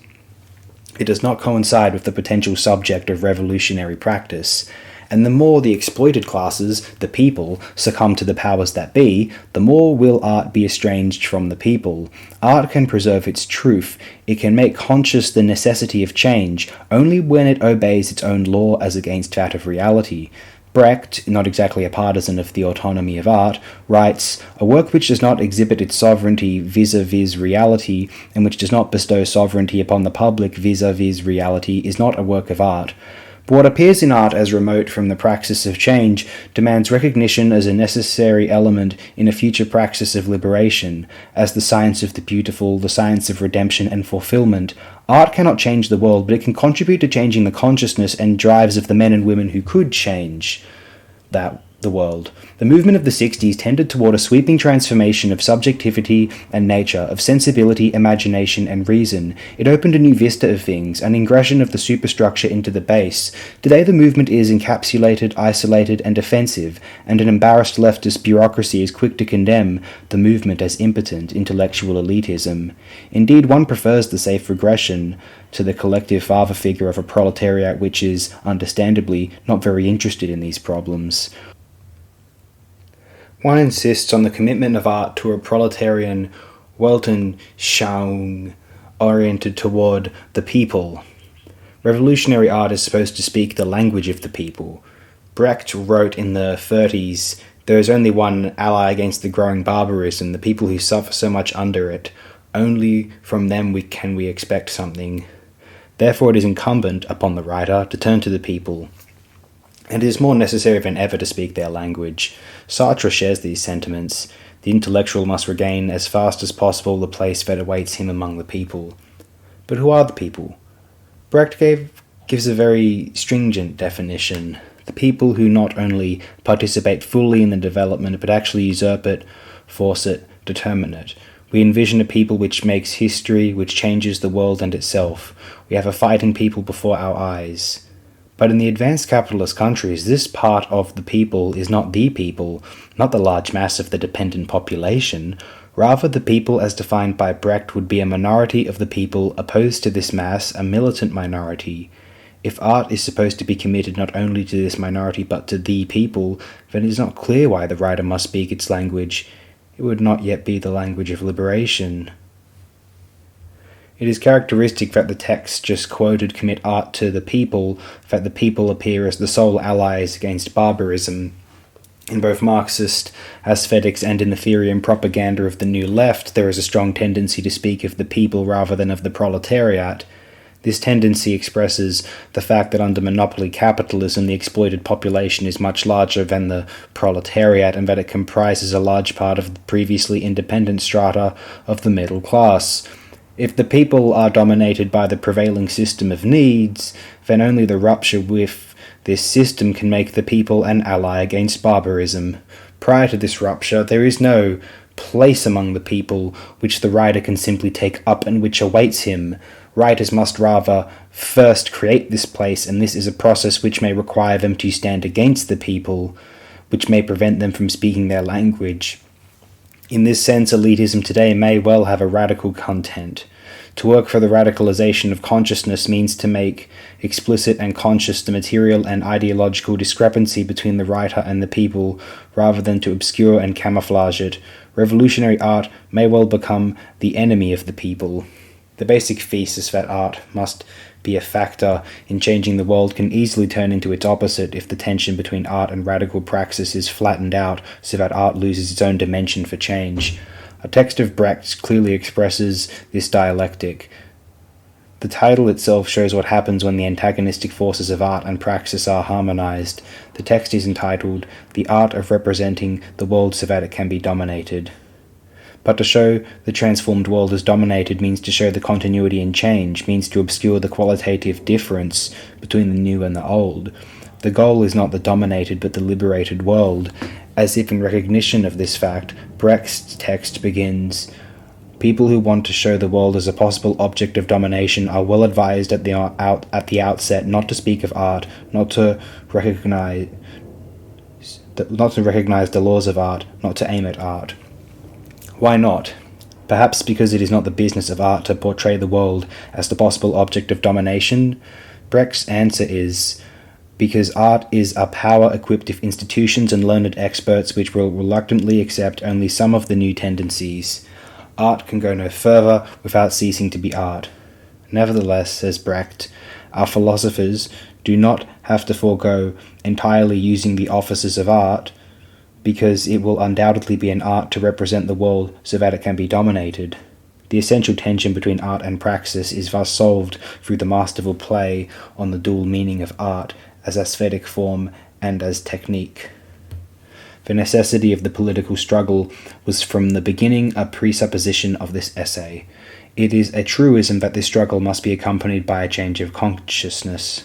It does not coincide with the potential subject of revolutionary practice. And the more the exploited classes, the people, succumb to the powers that be, the more will art be estranged from the people. Art can preserve its truth. It can make conscious the necessity of change, only when it obeys its own law as against that of reality. Brecht, not exactly a partisan of the autonomy of art, writes, "A work which does not exhibit its sovereignty vis-a-vis reality, and which does not bestow sovereignty upon the public vis-a-vis reality, is not a work of art." But what appears in art as remote from the praxis of change demands recognition as a necessary element in a future praxis of liberation, as the science of the beautiful, the science of redemption and fulfillment. Art cannot change the world, but it can contribute to changing the consciousness and drives of the men and women who could change the world. The movement of the 60s tended toward a sweeping transformation of subjectivity and nature, of sensibility, imagination, and reason. It opened a new vista of things, an ingression of the superstructure into the base. Today the movement is encapsulated, isolated, and defensive, and an embarrassed leftist bureaucracy is quick to condemn the movement as impotent, intellectual elitism. Indeed, one prefers the safe regression to the collective father figure of a proletariat which is, understandably, not very interested in these problems. One insists on the commitment of art to a proletarian Weltanschauung oriented toward the people. Revolutionary art is supposed to speak the language of the people. Brecht wrote in the 30s, "There is only one ally against the growing barbarism, the people who suffer so much under it. Only from them can we expect something." Therefore it is incumbent upon the writer to turn to the people. And it is more necessary than ever to speak their language. Sartre shares these sentiments. The intellectual must regain as fast as possible the place that awaits him among the people. But who are the people? Brecht gave gives a very stringent definition. The people who not only participate fully in the development, but actually usurp it, force it, determine it. We envision a people which makes history, which changes the world and itself. We have a fighting people before our eyes. But in the advanced capitalist countries, this part of the people is not the people, not the large mass of the dependent population. Rather, the people as defined by Brecht would be a minority of the people opposed to this mass, a militant minority. If art is supposed to be committed not only to this minority but to the people, then it is not clear why the writer must speak its language. It would not yet be the language of liberation. It is characteristic that the texts just quoted commit art to the people, that the people appear as the sole allies against barbarism. In both Marxist aesthetics and in the theory and propaganda of the New Left, there is a strong tendency to speak of the people rather than of the proletariat. This tendency expresses the fact that under monopoly capitalism the exploited population is much larger than the proletariat and that it comprises a large part of the previously independent strata of the middle class. If the people are dominated by the prevailing system of needs, then only the rupture with this system can make the people an ally against barbarism. Prior to this rupture, there is no place among the people which the writer can simply take up and which awaits him. Writers must rather first create this place, and this is a process which may require them to stand against the people, which may prevent them from speaking their language. In this sense, elitism today may well have a radical content. To work for the radicalization of consciousness means to make explicit and conscious the material and ideological discrepancy between the writer and the people, rather than to obscure and camouflage it. Revolutionary art may well become the enemy of the people. The basic thesis that art must be a factor in changing the world can easily turn into its opposite if the tension between art and radical praxis is flattened out so that art loses its own dimension for change. A text of Brecht's clearly expresses this dialectic. The title itself shows what happens when the antagonistic forces of art and praxis are harmonized. The text is entitled, "The Art of Representing the World so that it can be Dominated." But to show the transformed world as dominated means to show the continuity and change, means to obscure the qualitative difference between the new and the old. The goal is not the dominated but the liberated world. As if in recognition of this fact, Brecht's text begins, "People who want to show the world as a possible object of domination are well advised at the outset not to speak of art, not to recognize the laws of art, not to aim at art." Why not? Perhaps because it is not the business of art to portray the world as the possible object of domination? Brecht's answer is, because art is a power equipped with institutions and learned experts which will reluctantly accept only some of the new tendencies. Art can go no further without ceasing to be art. Nevertheless, says Brecht, our philosophers do not have to forego entirely using the offices of art, because it will undoubtedly be an art to represent the world so that it can be dominated. The essential tension between art and praxis is thus solved through the masterful play on the dual meaning of art as aesthetic form and as technique. The necessity of the political struggle was from the beginning a presupposition of this essay. It is a truism that this struggle must be accompanied by a change of consciousness.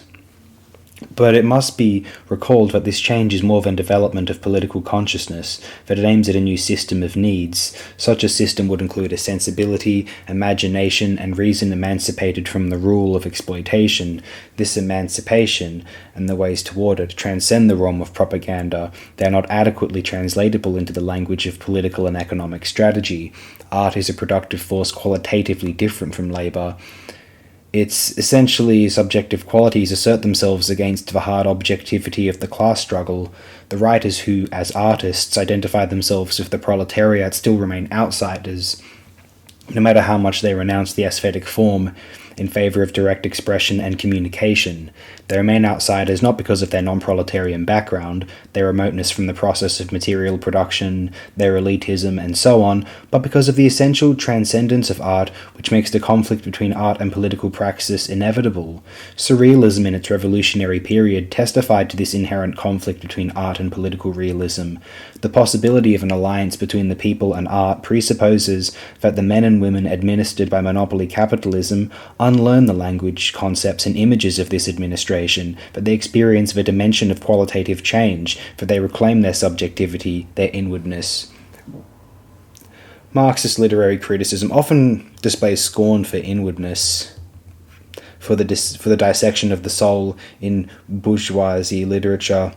But it must be recalled that this change is more than development of political consciousness, that it aims at a new system of needs. Such a system would include a sensibility, imagination, and reason emancipated from the rule of exploitation. This emancipation, and the ways toward it, transcend the realm of propaganda. They are not adequately translatable into the language of political and economic strategy. Art is a productive force qualitatively different from labor. Its essentially subjective qualities assert themselves against the hard objectivity of the class struggle. The writers who, as artists, identify themselves with the proletariat still remain outsiders, no matter how much they renounce the aesthetic form in favor of direct expression and communication. They remain outsiders not because of their non-proletarian background, their remoteness from the process of material production, their elitism, and so on, but because of the essential transcendence of art which makes the conflict between art and political praxis inevitable. Surrealism in its revolutionary period testified to this inherent conflict between art and political realism. The possibility of an alliance between the people and art presupposes that the men and women administered by monopoly capitalism unlearn the language, concepts, and images of this administration, but they experience the dimension of qualitative change, for they reclaim their subjectivity, their inwardness. Marxist literary criticism often displays scorn for inwardness, for the dissection of the soul in bourgeoisie literature,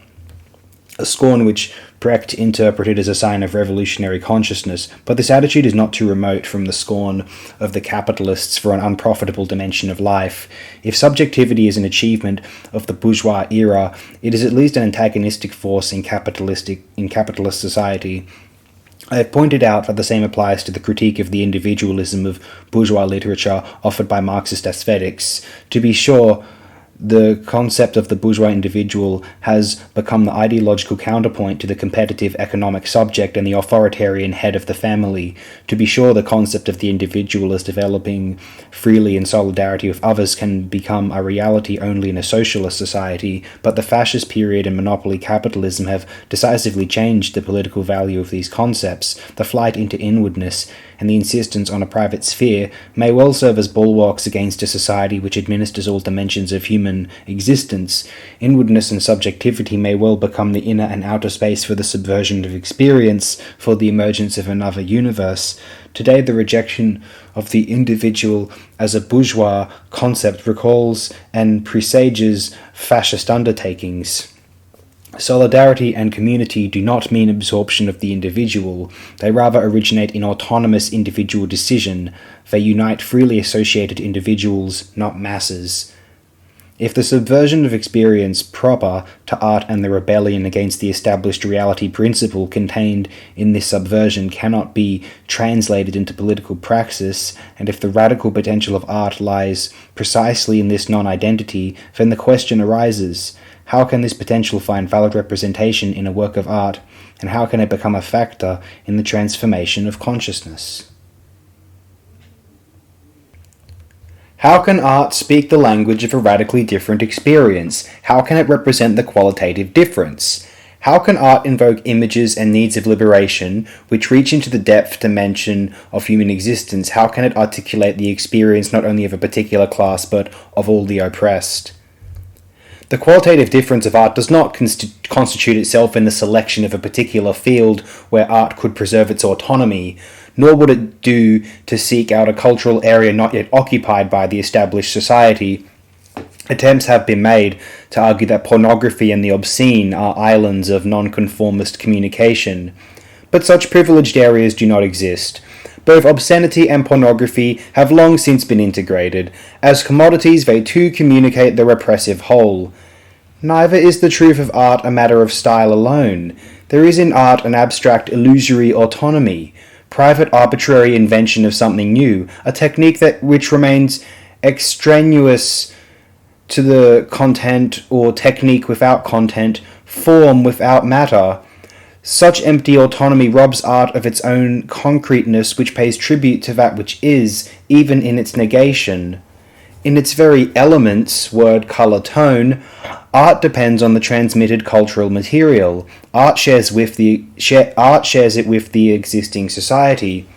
a scorn which Brecht interpreted as a sign of revolutionary consciousness, but this attitude is not too remote from the scorn of the capitalists for an unprofitable dimension of life. If subjectivity is an achievement of the bourgeois era, it is at least an antagonistic force in capitalist society. I have pointed out that the same applies to the critique of the individualism of bourgeois literature offered by Marxist aesthetics. To be sure, the concept of the bourgeois individual has become the ideological counterpoint to the competitive economic subject and the authoritarian head of the family. To be sure, the concept of the individual as developing freely in solidarity with others can become a reality only in a socialist society, but the fascist period and monopoly capitalism have decisively changed the political value of these concepts. The flight into inwardness and the insistence on a private sphere may well serve as bulwarks against a society which administers all dimensions of human existence. Inwardness and subjectivity may well become the inner and outer space for the subversion of experience, for the emergence of another universe. Today, the rejection of the individual as a bourgeois concept recalls and presages fascist undertakings. Solidarity and community do not mean absorption of the individual. They rather originate in autonomous individual decision. They unite freely associated individuals, not masses. If the subversion of experience proper to art and the rebellion against the established reality principle contained in this subversion cannot be translated into political praxis, and if the radical potential of art lies precisely in this non-identity, then the question arises: how can this potential find valid representation in a work of art, and how can it become a factor in the transformation of consciousness? How can art speak the language of a radically different experience? How can it represent the qualitative difference? How can art invoke images and needs of liberation, which reach into the depth dimension of human existence? How can it articulate the experience not only of a particular class, but of all the oppressed? The qualitative difference of art does not constitute itself in the selection of a particular field where art could preserve its autonomy, nor would it do to seek out a cultural area not yet occupied by the established society. Attempts have been made to argue that pornography and the obscene are islands of nonconformist communication, but such privileged areas do not exist. Both obscenity and pornography have long since been integrated. As commodities, they too communicate the repressive whole. Neither is the truth of art a matter of style alone. There is in art an abstract, illusory autonomy, private arbitrary invention of something new, a technique which remains extraneous to the content, or technique without content, form without matter. Such empty autonomy robs art of its own concreteness, which pays tribute to that which is, even in its negation. In its very elements, word, colour, tone, art depends on the transmitted cultural material. Art shares it with the existing society.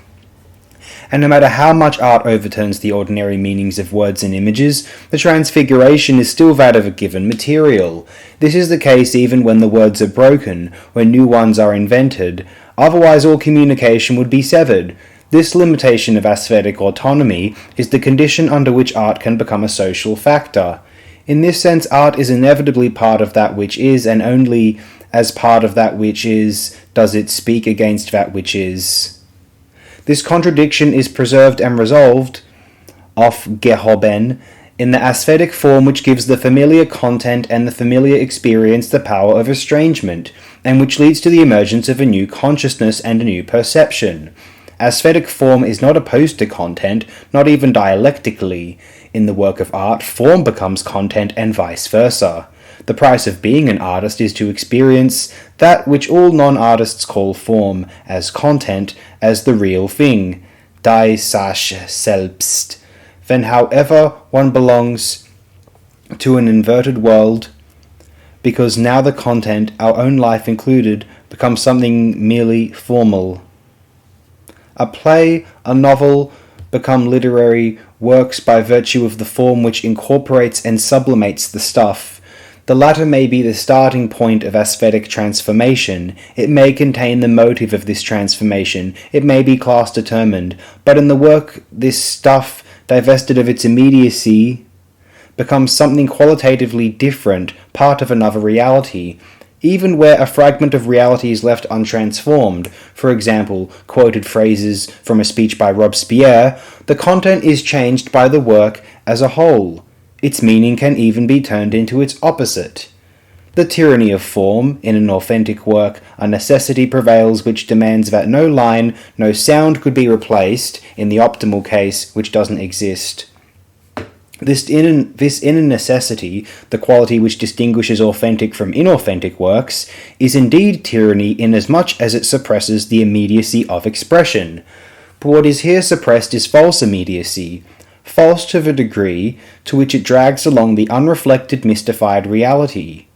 And no matter how much art overturns the ordinary meanings of words and images, the transfiguration is still that of a given material. This is the case even when the words are broken, when new ones are invented. Otherwise all communication would be severed. This limitation of aesthetic autonomy is the condition under which art can become a social factor. In this sense, art is inevitably part of that which is, and only as part of that which is does it speak against that which is. This contradiction is preserved and resolved, aufgehoben, in the aesthetic form which gives the familiar content and the familiar experience the power of estrangement, and which leads to the emergence of a new consciousness and a new perception. Aesthetic form is not opposed to content, not even dialectically. In the work of art, form becomes content and vice versa. The price of being an artist is to experience that which all non-artists call form, as content, as the real thing, die Sache selbst. Then however one belongs to an inverted world, because now the content, our own life included, becomes something merely formal. A play, a novel, become literary works by virtue of the form which incorporates and sublimates the stuff. The latter may be the starting point of aesthetic transformation. It may contain the motive of this transformation. It may be class-determined. But in the work, this stuff, divested of its immediacy, becomes something qualitatively different, part of another reality. Even where a fragment of reality is left untransformed, for example, quoted phrases from a speech by Robespierre, the content is changed by the work as a whole. Its meaning can even be turned into its opposite. The tyranny of form, in an authentic work, a necessity prevails which demands that no line, no sound could be replaced, in the optimal case, which doesn't exist. This inner necessity, the quality which distinguishes authentic from inauthentic works, is indeed tyranny inasmuch as it suppresses the immediacy of expression. But what is here suppressed is false immediacy, false to the degree to which it drags along the unreflected, mystified reality.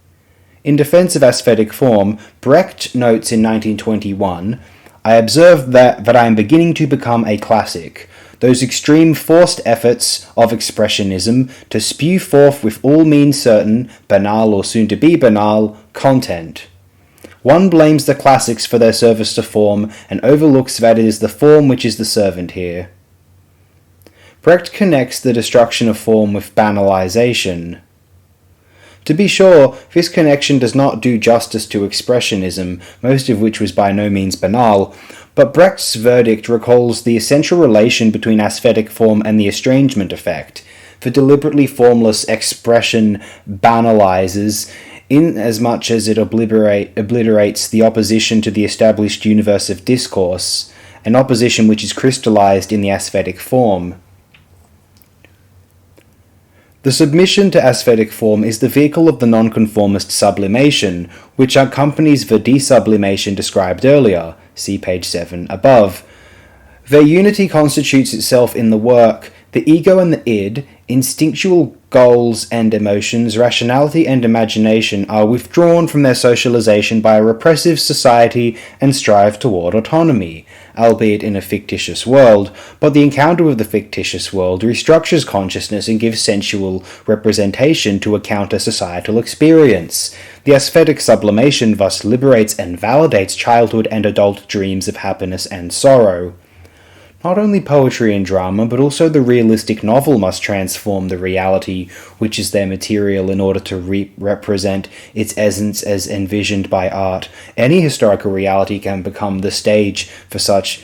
In defense of aesthetic form, Brecht notes in 1921, "I observe that I am beginning to become a classic. Those extreme forced efforts of expressionism to spew forth with all means certain, banal or soon to be banal, content. One blames the classics for their service to form and overlooks that it is the form which is the servant here." Brecht connects the destruction of form with banalization. To be sure, this connection does not do justice to expressionism, most of which was by no means banal, but Brecht's verdict recalls the essential relation between aesthetic form and the estrangement effect. The deliberately formless expression banalizes, inasmuch as it obliterates the opposition to the established universe of discourse, an opposition which is crystallized in the aesthetic form. The submission to aesthetic form is the vehicle of the nonconformist sublimation, which accompanies the desublimation described earlier, see page 7 above. Their unity constitutes itself in the work. The ego and the id, instinctual goals and emotions, rationality and imagination are withdrawn from their socialization by a repressive society and strive toward autonomy, albeit in a fictitious world, but the encounter with the fictitious world restructures consciousness and gives sensual representation to a counter-societal experience. The aesthetic sublimation thus liberates and validates childhood and adult dreams of happiness and sorrow. Not only poetry and drama, but also the realistic novel must transform the reality which is their material in order to represent its essence as envisioned by art. Any historical reality can become the stage for such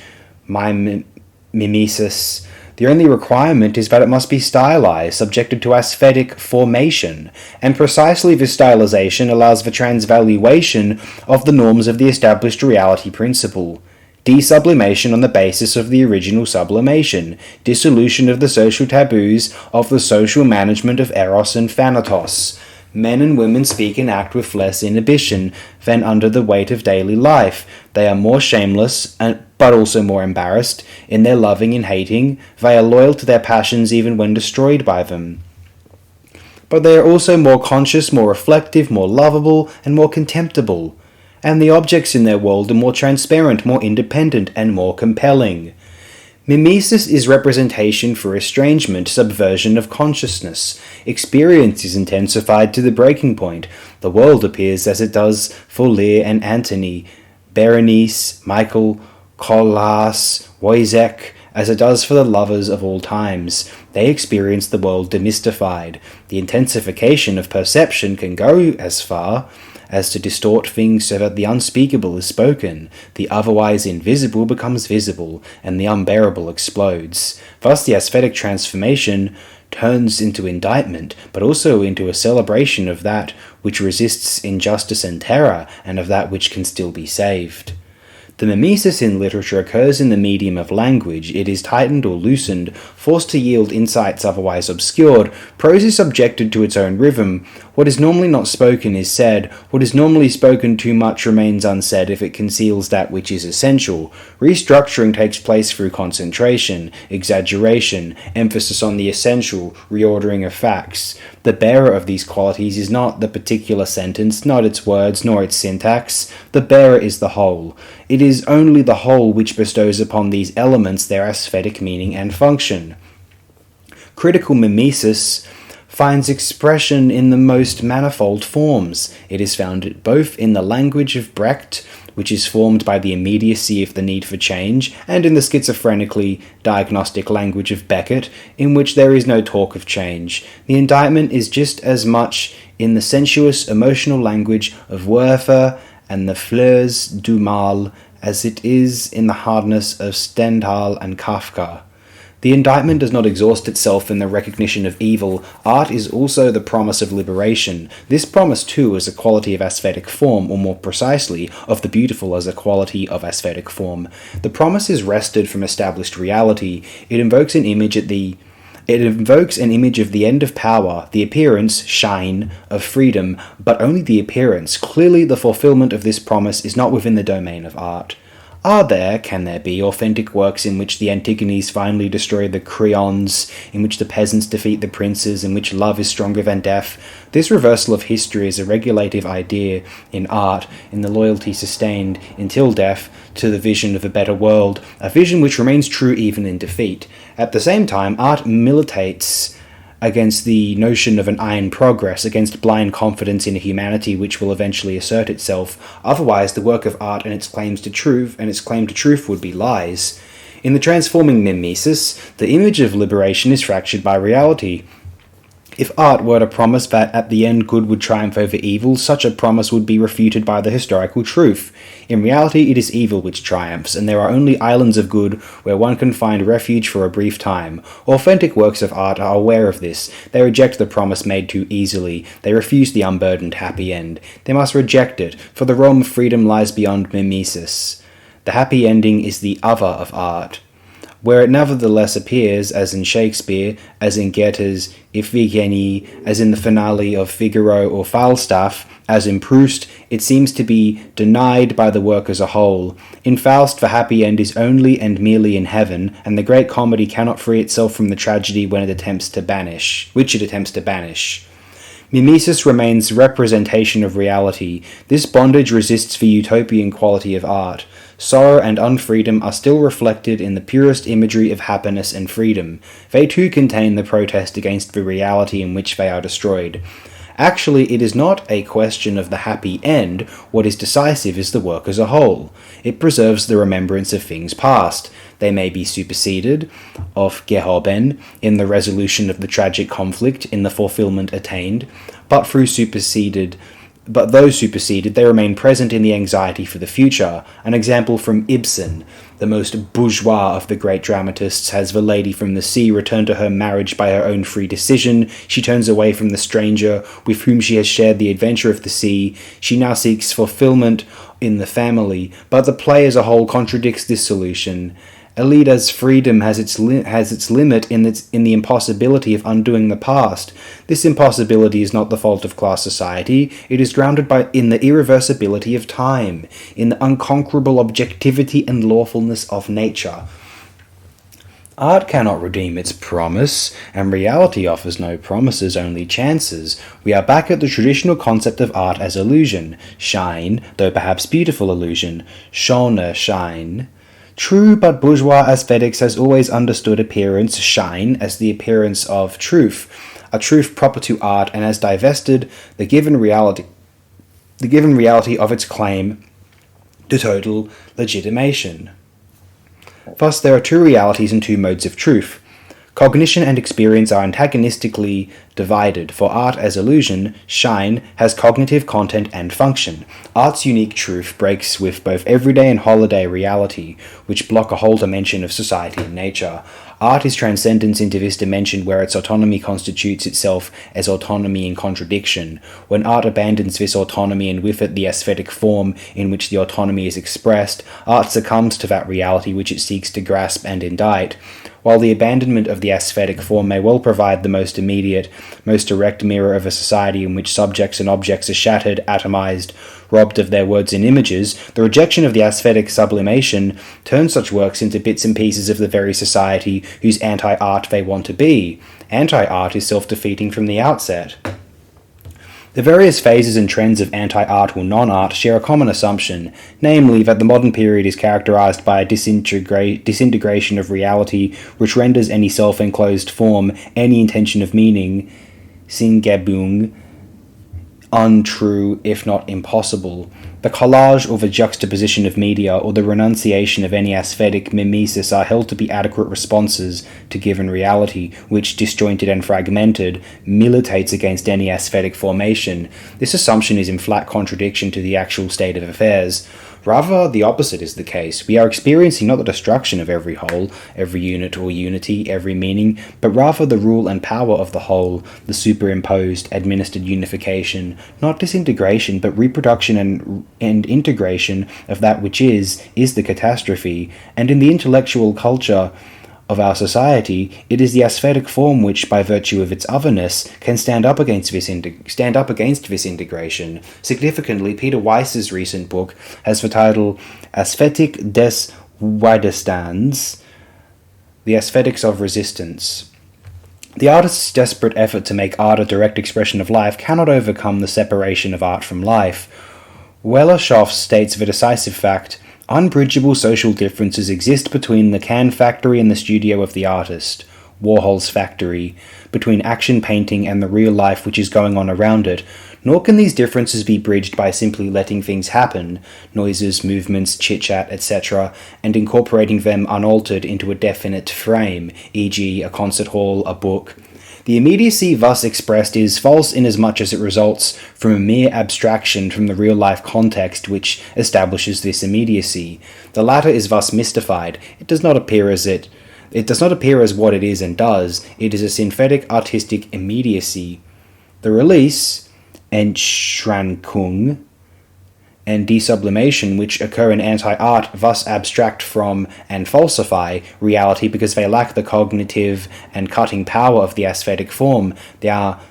mimesis. The only requirement is that it must be stylized, subjected to aesthetic formation, and precisely this stylization allows the transvaluation of the norms of the established reality principle. Desublimation on the basis of the original sublimation, dissolution of the social taboos, of the social management of eros and thanatos. Men and women speak and act with less inhibition than under the weight of daily life. They are more shameless, but also more embarrassed, in their loving and hating. They are loyal to their passions even when destroyed by them. But they are also more conscious, more reflective, more lovable, and more contemptible. And the objects in their world are more transparent, more independent, and more compelling. Mimesis is representation for estrangement, subversion of consciousness. Experience is intensified to the breaking point. The world appears as it does for Lear and Antony, Berenice, Michael, Colas, Wojciech, as it does for the lovers of all times. They experience the world demystified. The intensification of perception can go as far as to distort things so that the unspeakable is spoken, the otherwise invisible becomes visible, and the unbearable explodes. Thus the aesthetic transformation turns into indictment, but also into a celebration of that which resists injustice and terror, and of that which can still be saved. The mimesis in literature occurs in the medium of language. It is tightened or loosened, forced to yield insights otherwise obscured. Prose is subjected to its own rhythm. What is normally not spoken is said. What is normally spoken too much remains unsaid if it conceals that which is essential. Restructuring takes place through concentration, exaggeration, emphasis on the essential, reordering of facts. The bearer of these qualities is not the particular sentence, not its words, nor its syntax. The bearer is the whole. It is only the whole which bestows upon these elements their aesthetic meaning and function. Critical mimesis finds expression in the most manifold forms. It is found both in the language of Brecht, which is formed by the immediacy of the need for change, and in the schizophrenically diagnostic language of Beckett, in which there is no talk of change. The indictment is just as much in the sensuous, emotional language of Werther and the fleurs du mal as it is in the hardness of Stendhal and Kafka. The indictment does not exhaust itself in the recognition of evil. Art is also the promise of liberation. This promise, too, is a quality of aesthetic form, or more precisely, of the beautiful as a quality of aesthetic form. The promise is wrested from established reality. It invokes an image of the end of power, the appearance, shine, of freedom, but only the appearance. Clearly, the fulfillment of this promise is not within the domain of art. Can there be, authentic works in which the Antigones finally destroy the Creons, in which the peasants defeat the princes, in which love is stronger than death? This reversal of history is a regulative idea in art, in the loyalty sustained, until death, to the vision of a better world, a vision which remains true even in defeat. At the same time, art militates against the notion of an iron progress, against blind confidence in a humanity which will eventually assert itself. Otherwise, the work of art and its claim to truth would be lies. In the transforming mimesis, the image of liberation is fractured by reality. If art were to promise that at the end good would triumph over evil, such a promise would be refuted by the historical truth. In reality, it is evil which triumphs, and there are only islands of good where one can find refuge for a brief time. Authentic works of art are aware of this. They reject the promise made too easily. They refuse the unburdened happy end. They must reject it, for the realm of freedom lies beyond mimesis. The happy ending is the other of art. Where it nevertheless appears, as in Shakespeare, as in Goethe's Iphigenie, as in the finale of Figaro or Falstaff, as in Proust, it seems to be denied by the work as a whole. In Faust, the happy end is only and merely in heaven, and the great comedy cannot free itself from the tragedy which it attempts to banish. Mimesis remains representation of reality. This bondage resists the utopian quality of art. Sorrow and unfreedom are still reflected in the purest imagery of happiness and freedom. They too contain the protest against the reality in which they are destroyed. Actually, it is not a question of the happy end. What is decisive is the work as a whole. It preserves the remembrance of things past. They may be superseded, aufgehoben, in the resolution of the tragic conflict, in the fulfillment attained, but those superseded, they remain present in the anxiety for the future. An example from Ibsen. The most bourgeois of the great dramatists has the lady from the sea return to her marriage by her own free decision. She turns away from the stranger with whom she has shared the adventure of the sea. She now seeks fulfillment in the family, but the play as a whole contradicts this solution. Elida's freedom has its limit in the impossibility of undoing the past. This impossibility is not the fault of class society. It is grounded in the irreversibility of time, in the unconquerable objectivity and lawfulness of nature. Art cannot redeem its promise, and reality offers no promises, only chances. We are back at the traditional concept of art as illusion. Shine, though perhaps beautiful illusion. Schöne Schein. True but bourgeois aesthetics has always understood appearance, shine, as the appearance of truth, a truth proper to art, and has divested the given reality of its claim to total legitimation. Thus, there are two realities and two modes of truth. Cognition and experience are antagonistically divided. For art as illusion, shine, has cognitive content and function. Art's unique truth breaks with both everyday and holiday reality, which block a whole dimension of society and nature. Art is transcendence into this dimension where its autonomy constitutes itself as autonomy in contradiction. When art abandons this autonomy and with it the aesthetic form in which the autonomy is expressed, art succumbs to that reality which it seeks to grasp and indict. While the abandonment of the aesthetic form may well provide the most immediate, most direct mirror of a society in which subjects and objects are shattered, atomized, robbed of their words and images, the rejection of the aesthetic sublimation turns such works into bits and pieces of the very society whose anti-art they want to be. Anti-art is self-defeating from the outset. The various phases and trends of anti-art or non-art share a common assumption, namely that the modern period is characterized by a disintegration of reality which renders any self-enclosed form, any intention of meaning, Sinngebung, untrue, if not impossible. The collage or the juxtaposition of media or the renunciation of any aesthetic mimesis are held to be adequate responses to given reality, which, disjointed and fragmented, militates against any aesthetic formation. This assumption is in flat contradiction to the actual state of affairs. Rather, the opposite is the case. We are experiencing not the destruction of every whole, every unit or unity, every meaning, but rather the rule and power of the whole, the superimposed, administered unification, not disintegration, but reproduction and integration of that which is the catastrophe. And in the intellectual culture of our society, it is the aesthetic form which, by virtue of its otherness, can stand up against this integration. Significantly, Peter Weiss's recent book has the title Aesthetik des Widerstands, The Aesthetics of Resistance. The artist's desperate effort to make art a direct expression of life cannot overcome the separation of art from life. Wellershoff states the decisive fact: unbridgeable social differences exist between the can factory and the studio of the artist, Warhol's factory, between action painting and the real life which is going on around it, nor can these differences be bridged by simply letting things happen, noises, movements, chit-chat, etc., and incorporating them unaltered into a definite frame, e.g. a concert hall, a book. The immediacy thus expressed is false inasmuch as it results from a mere abstraction from the real-life context which establishes this immediacy. The latter is thus mystified. It does not appear as what it is and does. It is a synthetic artistic immediacy. The release, Entschrankung, and desublimation which occur in anti-art thus abstract from and falsify reality because they lack the cognitive and cutting power of the aesthetic form. They are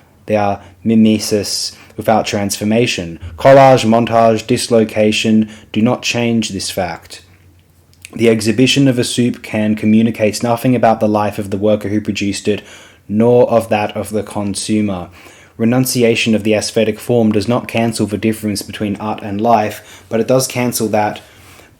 mimesis without transformation. Collage, montage, dislocation do not change this fact. The exhibition of a soup can communicates nothing about the life of the worker who produced it, nor of that of the consumer. Renunciation of the aesthetic form does not cancel the difference between art and life, but it does cancel that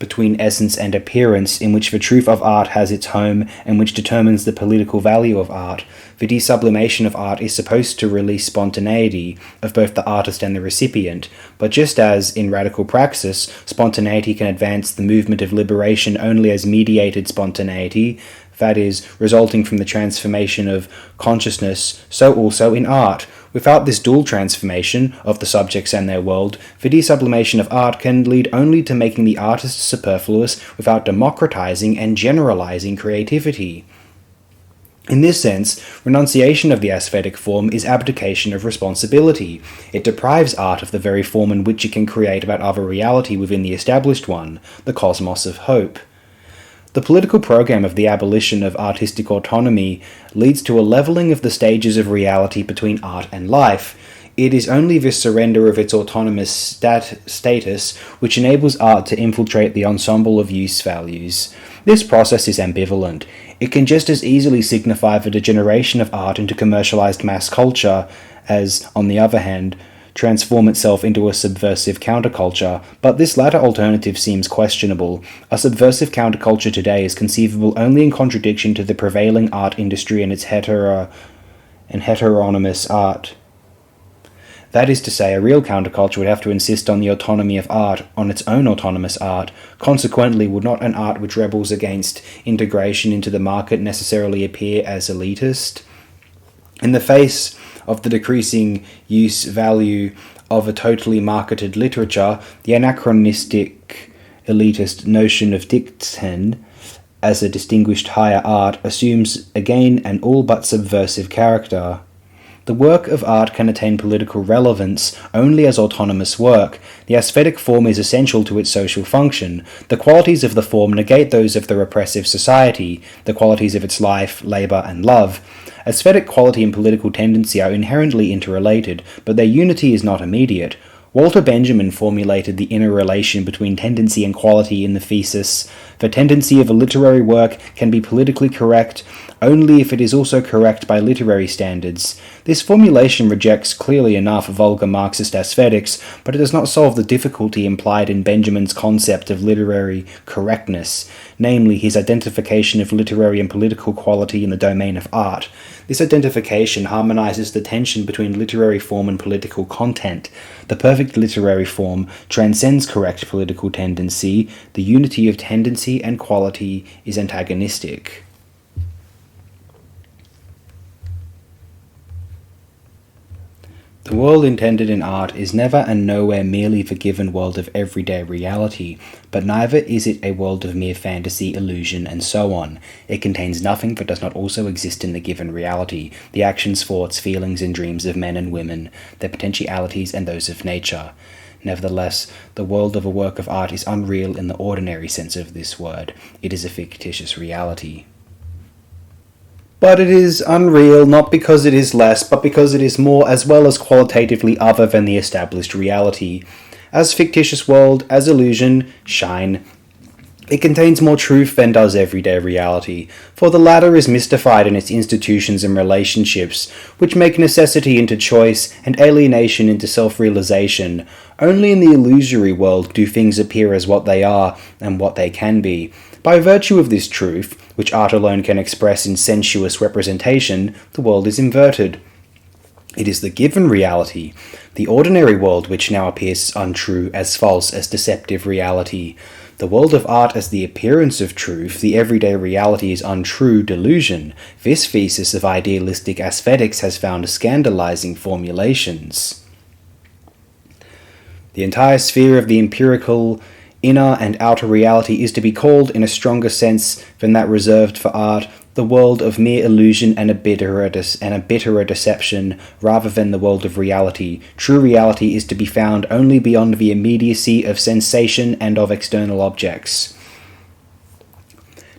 between essence and appearance, in which the truth of art has its home and which determines the political value of art. The desublimation of art is supposed to release spontaneity of both the artist and the recipient, but just as, in radical praxis, spontaneity can advance the movement of liberation only as mediated spontaneity, that is, resulting from the transformation of consciousness, so also in art. Without this dual transformation of the subjects and their world, the desublimation of art can lead only to making the artist superfluous without democratizing and generalizing creativity. In this sense, renunciation of the aesthetic form is abdication of responsibility. It deprives art of the very form in which it can create that other reality within the established one, the cosmos of hope. The political program of the abolition of artistic autonomy leads to a leveling of the stages of reality between art and life. It is only this surrender of its autonomous status which enables art to infiltrate the ensemble of use values. This process is ambivalent. It can just as easily signify the degeneration of art into commercialized mass culture as, on the other hand, transform itself into a subversive counterculture, but this latter alternative seems questionable. A subversive counterculture today is conceivable only in contradiction to the prevailing art industry and its heteronymous art. That is to say, a real counterculture would have to insist on the autonomy of art, on its own autonomous art. Consequently, would not an art which rebels against integration into the market necessarily appear as elitist? In the face of the decreasing use value of a totally marketed literature, the anachronistic elitist notion of Dichten as a distinguished higher art assumes again an all but subversive character. The work of art can attain political relevance only as autonomous work. The aesthetic form is essential to its social function. The qualities of the form negate those of the repressive society, the qualities of its life, labour, and love. Aesthetic quality and political tendency are inherently interrelated, but their unity is not immediate. Walter Benjamin formulated the inner relation between tendency and quality in the thesis, "The tendency of a literary work can be politically correct only if it is also correct by literary standards." This formulation rejects clearly enough vulgar Marxist aesthetics, but it does not solve the difficulty implied in Benjamin's concept of literary correctness, namely his identification of literary and political quality in the domain of art. This identification harmonizes the tension between literary form and political content. The perfect literary form transcends correct political tendency. The unity of tendency and quality is antagonistic. The world intended in art is never and nowhere merely the given world of everyday reality, but neither is it a world of mere fantasy, illusion, and so on. It contains nothing that does not also exist in the given reality, the actions, thoughts, feelings, and dreams of men and women, their potentialities and those of nature. Nevertheless, the world of a work of art is unreal in the ordinary sense of this word. It is a fictitious reality. But it is unreal not because it is less, but because it is more as well as qualitatively other than the established reality. As fictitious world, as illusion, shine. It contains more truth than does everyday reality, for the latter is mystified in its institutions and relationships, which make necessity into choice and alienation into self-realization. Only in the illusory world do things appear as what they are and what they can be. By virtue of this truth, which art alone can express in sensuous representation, the world is inverted. It is the given reality, the ordinary world, which now appears untrue, as false, as deceptive reality. The world of art as the appearance of truth, the everyday reality is untrue delusion. This thesis of idealistic aesthetics has found scandalizing formulations. The entire sphere of the empirical inner and outer reality is to be called, in a stronger sense than that reserved for art, the world of mere illusion and a bitterer deception, rather than the world of reality. True reality is to be found only beyond the immediacy of sensation and of external objects.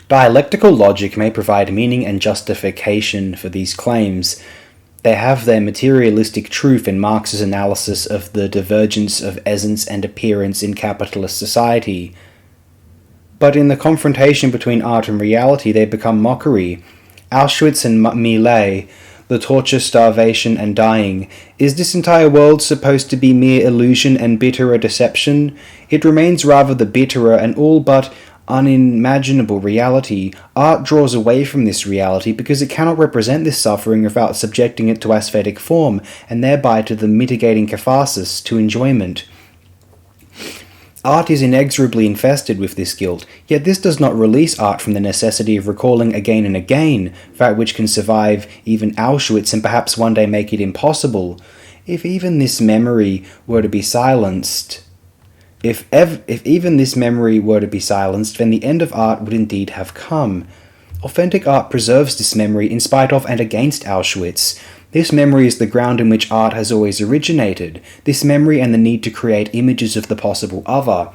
Dialectical logic may provide meaning and justification for these claims. They have their materialistic truth in Marx's analysis of the divergence of essence and appearance in capitalist society. But in the confrontation between art and reality, they become mockery. Auschwitz and Millet, the torture, starvation, and dying. Is this entire world supposed to be mere illusion and bitterer deception? It remains rather the bitterer and all but unimaginable reality. Art draws away from this reality because it cannot represent this suffering without subjecting it to aesthetic form, and thereby to the mitigating catharsis, to enjoyment. Art is inexorably infested with this guilt, yet this does not release art from the necessity of recalling again and again that which can survive even Auschwitz and perhaps one day make it impossible. If even this memory were to be silenced, If even this memory were to be silenced, then the end of art would indeed have come. Authentic art preserves this memory in spite of and against Auschwitz. This memory is the ground in which art has always originated, this memory and the need to create images of the possible other.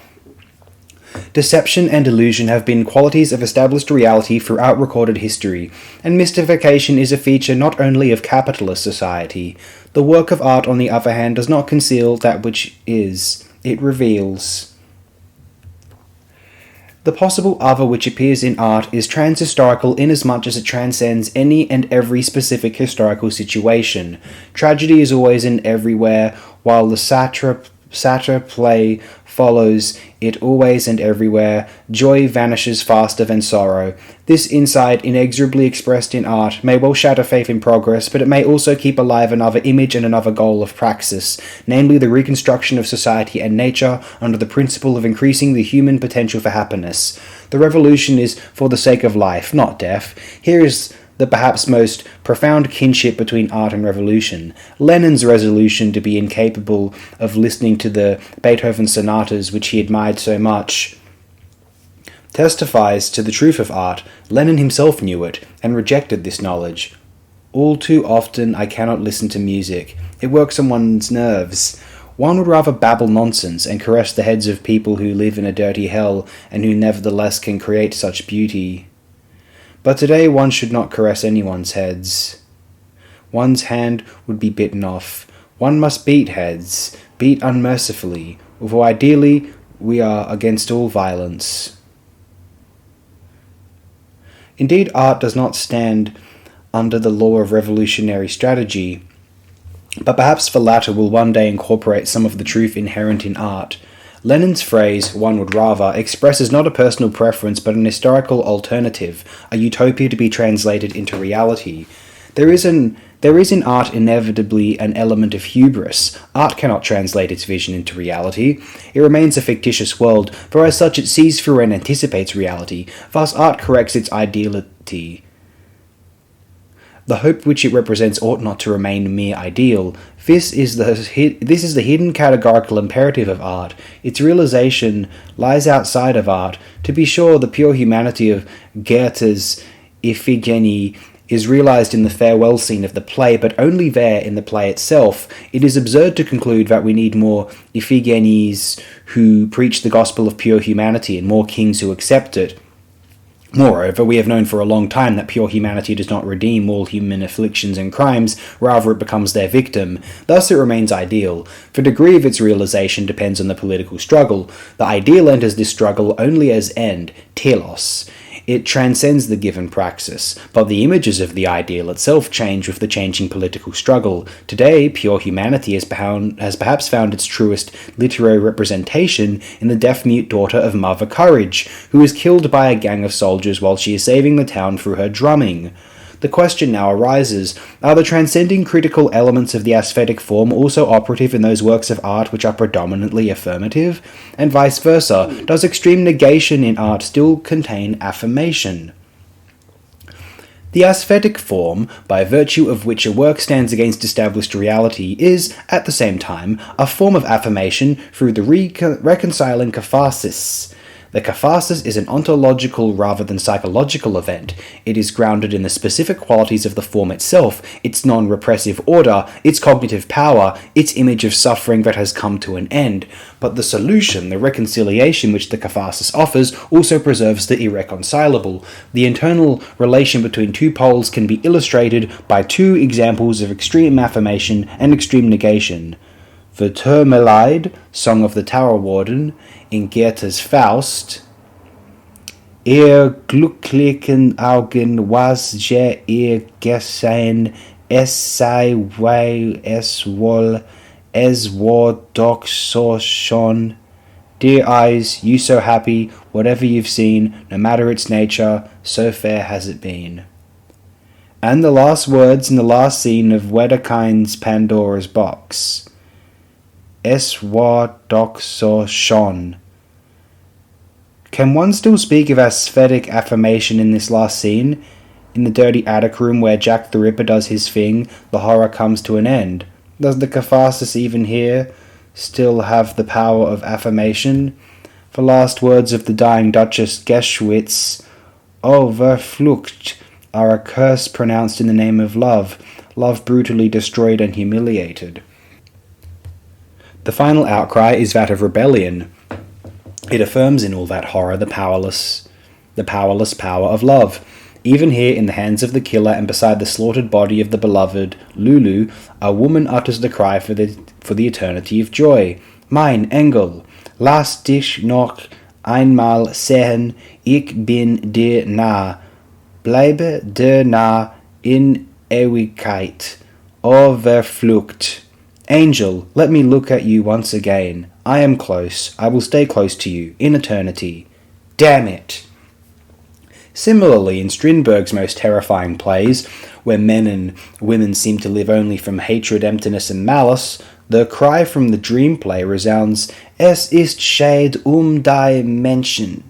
Deception and illusion have been qualities of established reality throughout recorded history, and mystification is a feature not only of capitalist society. The work of art, on the other hand, does not conceal that which is. It reveals. The possible other which appears in art is transhistorical inasmuch as it transcends any and every specific historical situation. Tragedy is always and everywhere, while the satyr play follows it always and everywhere. Joy vanishes faster than sorrow. This insight, inexorably expressed in art, may well shatter faith in progress, but it may also keep alive another image and another goal of praxis, namely the reconstruction of society and nature under the principle of increasing the human potential for happiness. The revolution is for the sake of life, not death. Here is the perhaps most profound kinship between art and revolution. Lenin's resolution to be incapable of listening to the Beethoven sonatas which he admired so much testifies to the truth of art. Lenin himself knew it, and rejected this knowledge. All too often I cannot listen to music. It works on one's nerves. One would rather babble nonsense and caress the heads of people who live in a dirty hell and who nevertheless can create such beauty. But today one should not caress anyone's heads. One's hand would be bitten off. One must beat heads, beat unmercifully, although ideally we are against all violence. Indeed, art does not stand under the law of revolutionary strategy, but perhaps the latter will one day incorporate some of the truth inherent in art. Lenin's phrase, "one would rather," expresses not a personal preference but an historical alternative, a utopia to be translated into reality. There is in art inevitably an element of hubris. Art cannot translate its vision into reality. It remains a fictitious world, for as such it sees through and anticipates reality. Thus art corrects its ideality. The hope which it represents ought not to remain mere ideal. This is the hidden categorical imperative of art. Its realization lies outside of art. To be sure, the pure humanity of Goethe's Iphigenie is realized in the farewell scene of the play, but only there in the play itself. It is absurd to conclude that we need more Iphigenies who preach the gospel of pure humanity and more kings who accept it. Moreover, we have known for a long time that pure humanity does not redeem all human afflictions and crimes, rather it becomes their victim. Thus it remains ideal. The degree of its realization depends on the political struggle. The ideal enters this struggle only as end, telos. It transcends the given praxis, but the images of the ideal itself change with the changing political struggle. Today, pure humanity has perhaps found its truest literary representation in the deaf-mute daughter of Mother Courage, who is killed by a gang of soldiers while she is saving the town through her drumming. The question now arises, are the transcending critical elements of the aesthetic form also operative in those works of art which are predominantly affirmative? And vice versa, does extreme negation in art still contain affirmation? The aesthetic form, by virtue of which a work stands against established reality, is, at the same time, a form of affirmation through the reconciling catharsis. The catharsis is an ontological rather than psychological event. It is grounded in the specific qualities of the form itself, its non-repressive order, its cognitive power, its image of suffering that has come to an end. But the solution, the reconciliation which the catharsis offers, also preserves the irreconcilable. The internal relation between two poles can be illustrated by two examples of extreme affirmation and extreme negation. The Termelide, Song of the Tower Warden, in Goethe's Faust, glücklichen Augen was je gesehen, es sei weil es wohl, es war doch so schon. Dear eyes, you so happy, whatever you've seen, no matter its nature, so fair has it been. And the last words in the last scene of Wedekind's Pandora's Box. Es war doch so schon. Can one still speak of aesthetic affirmation in this last scene? In the dirty attic room where Jack the Ripper does his thing, the horror comes to an end. Does the catharsis even here still have the power of affirmation? The last words of the dying Duchess Geschwitz, "O verflucht," are a curse pronounced in the name of love, love brutally destroyed and humiliated. The final outcry is that of rebellion. It affirms in all that horror the powerless power of love. Even here, in the hands of the killer and beside the slaughtered body of the beloved, Lulu, a woman utters the cry for the eternity of joy. Mein Engel, lass dich noch einmal sehen, ich bin dir nah. Bleibe dir nah in Ewigkeit. O verflucht. Angel, let me look at you once again. I am close. I will stay close to you, in eternity. Damn it! Similarly, in Strindberg's most terrifying plays, where men and women seem to live only from hatred, emptiness, and malice, the cry from the dream play resounds, Es ist Schade die Menschen.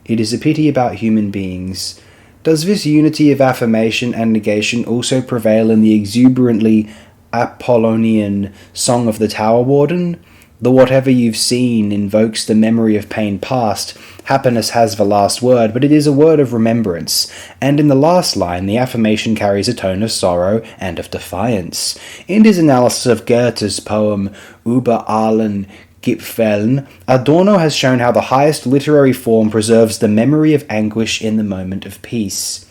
It is a pity about human beings. Does this unity of affirmation and negation also prevail in the exuberantly Apollonian Song of the Tower Warden? The whatever you've seen invokes the memory of pain past. Happiness has the last word, but it is a word of remembrance, and in the last line the affirmation carries a tone of sorrow and of defiance. In his analysis of Goethe's poem Über allen Gipfeln, Adorno has shown how the highest literary form preserves the memory of anguish in the moment of peace.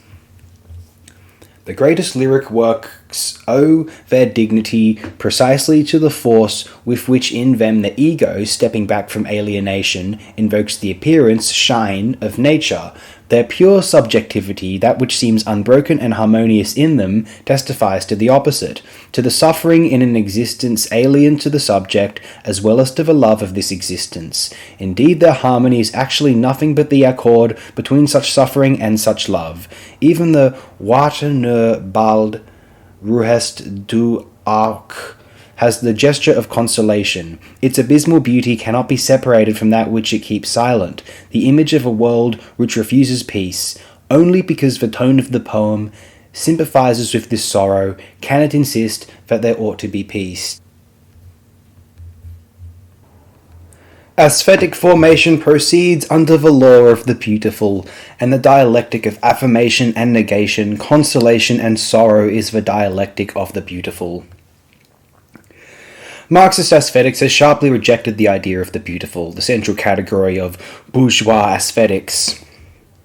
The greatest lyric works owe their dignity precisely to the force with which in them the ego, stepping back from alienation, invokes the appearance, shine, of nature. Their pure subjectivity, that which seems unbroken and harmonious in them, testifies to the opposite, to the suffering in an existence alien to the subject, as well as to the love of this existence. Indeed, their harmony is actually nothing but the accord between such suffering and such love. Even the Warte nur bald ruhest du auch has the gesture of consolation. Its abysmal beauty cannot be separated from that which it keeps silent, the image of a world which refuses peace. Only because the tone of the poem sympathizes with this sorrow can it insist that there ought to be peace. Aesthetic formation proceeds under the law of the beautiful, and the dialectic of affirmation and negation, consolation and sorrow is the dialectic of the beautiful. Marxist aesthetics has sharply rejected the idea of the beautiful, the central category of bourgeois aesthetics.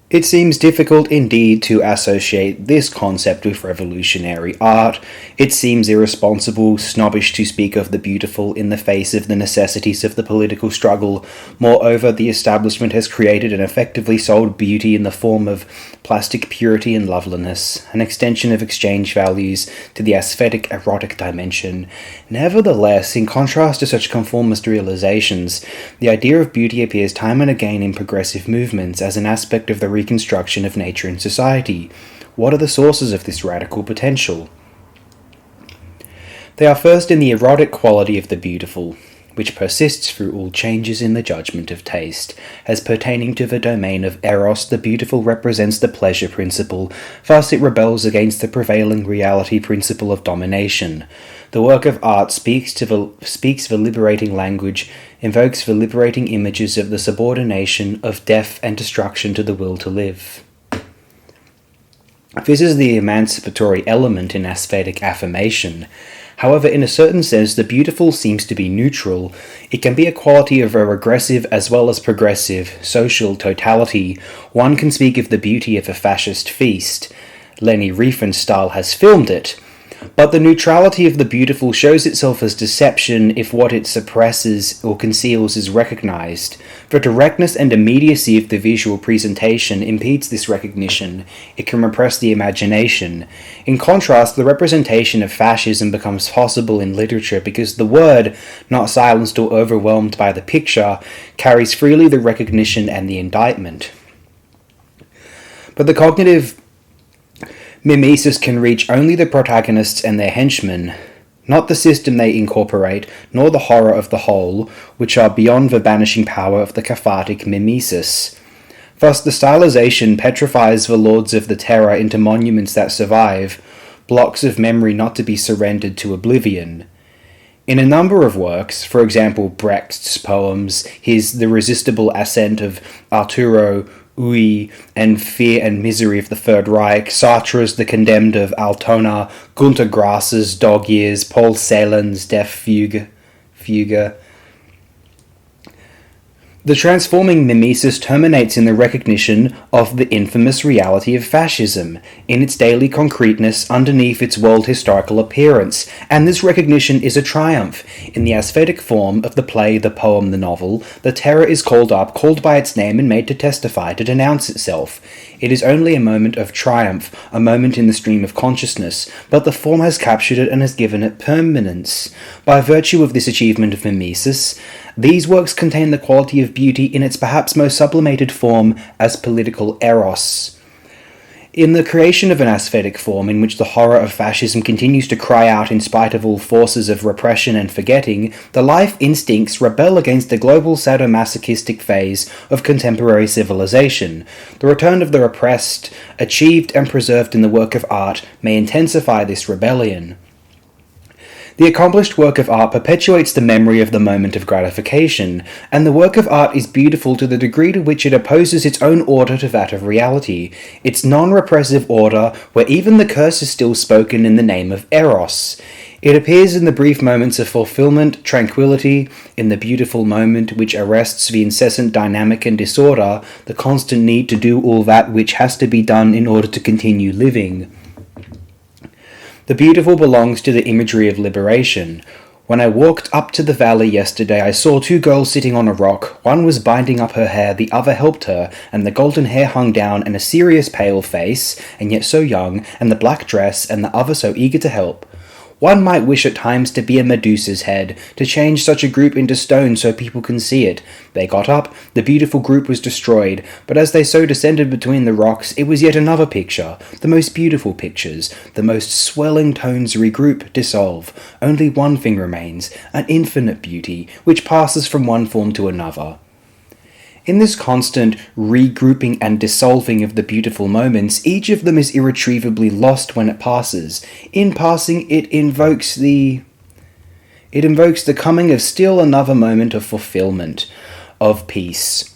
It seems difficult indeed to associate this concept with revolutionary art. It seems irresponsible, snobbish to speak of the beautiful in the face of the necessities of the political struggle. Moreover, the establishment has created and effectively sold beauty in the form of plastic purity and loveliness, an extension of exchange values to the aesthetic erotic dimension. Nevertheless, in contrast to such conformist realizations, the idea of beauty appears time and again in progressive movements as an aspect of the reconstruction of nature and society. What are the sources of this radical potential? They are first in the erotic quality of the beautiful, which persists through all changes in the judgment of taste. As pertaining to the domain of eros, the beautiful represents the pleasure principle, thus it rebels against the prevailing reality principle of domination. The work of art speaks the liberating language, invokes the liberating images of the subordination of death and destruction to the will to live. This is the emancipatory element in aesthetic affirmation. However, in a certain sense, the beautiful seems to be neutral. It can be a quality of a regressive as well as progressive social totality. One can speak of the beauty of a fascist feast. Leni Riefenstahl has filmed it. But the neutrality of the beautiful shows itself as deception if what it suppresses or conceals is recognized. The directness and immediacy of the visual presentation impedes this recognition. It can repress the imagination. In contrast, the representation of fascism becomes possible in literature because the word, not silenced or overwhelmed by the picture, carries freely the recognition and the indictment. But the cognitive mimesis can reach only the protagonists and their henchmen, not the system they incorporate, nor the horror of the whole, which are beyond the banishing power of the cathartic mimesis. Thus the stylization petrifies the lords of the terror into monuments that survive, blocks of memory not to be surrendered to oblivion. In a number of works, for example Brecht's poems, his The Resistible Ascent of Arturo Ui and Fear and Misery of the Third Reich, Sartre's The Condemned of Altona, Günter Grass's Dog Years, Paul Celan's Death Fugue. The transforming mimesis terminates in the recognition of the infamous reality of fascism, in its daily concreteness underneath its world historical appearance, and this recognition is a triumph. In the aesthetic form of the play, the poem, the novel, the terror is called by its name and made to testify, to denounce itself. It is only a moment of triumph, a moment in the stream of consciousness, but the form has captured it and has given it permanence. By virtue of this achievement of mimesis, these works contain the quality of beauty in its perhaps most sublimated form as political eros. In the creation of an aesthetic form in which the horror of fascism continues to cry out in spite of all forces of repression and forgetting, the life instincts rebel against the global sadomasochistic phase of contemporary civilization. The return of the repressed, achieved and preserved in the work of art, may intensify this rebellion. The accomplished work of art perpetuates the memory of the moment of gratification, and the work of art is beautiful to the degree to which it opposes its own order to that of reality, its non-repressive order where even the curse is still spoken in the name of Eros. It appears in the brief moments of fulfillment, tranquility, in the beautiful moment which arrests the incessant dynamic and disorder, the constant need to do all that which has to be done in order to continue living. The beautiful belongs to the imagery of liberation. When I walked up to the valley yesterday, I saw two girls sitting on a rock. One was binding up her hair, the other helped her, and the golden hair hung down, and a serious pale face, and yet so young, and the black dress, and the other so eager to help. One might wish at times to be a Medusa's head, to change such a group into stone so people can see it. They got up, the beautiful group was destroyed, but as they so descended between the rocks, it was yet another picture, the most beautiful pictures, the most swelling tones regroup, dissolve. Only one thing remains, an infinite beauty, which passes from one form to another. In this constant regrouping and dissolving of the beautiful moments, each of them is irretrievably lost when it passes. In passing, it invokes the coming of still another moment of fulfillment, of peace.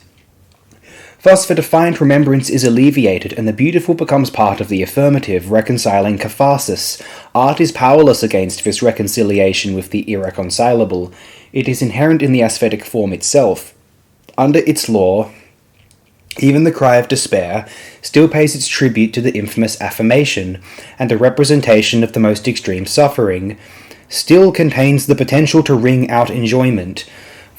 Thus, the defined remembrance is alleviated, and the beautiful becomes part of the affirmative, reconciling catharsis. Art is powerless against this reconciliation with the irreconcilable. It is inherent in the aesthetic form itself. Under its law, even the cry of despair still pays its tribute to the infamous affirmation, and the representation of the most extreme suffering still contains the potential to wring out enjoyment.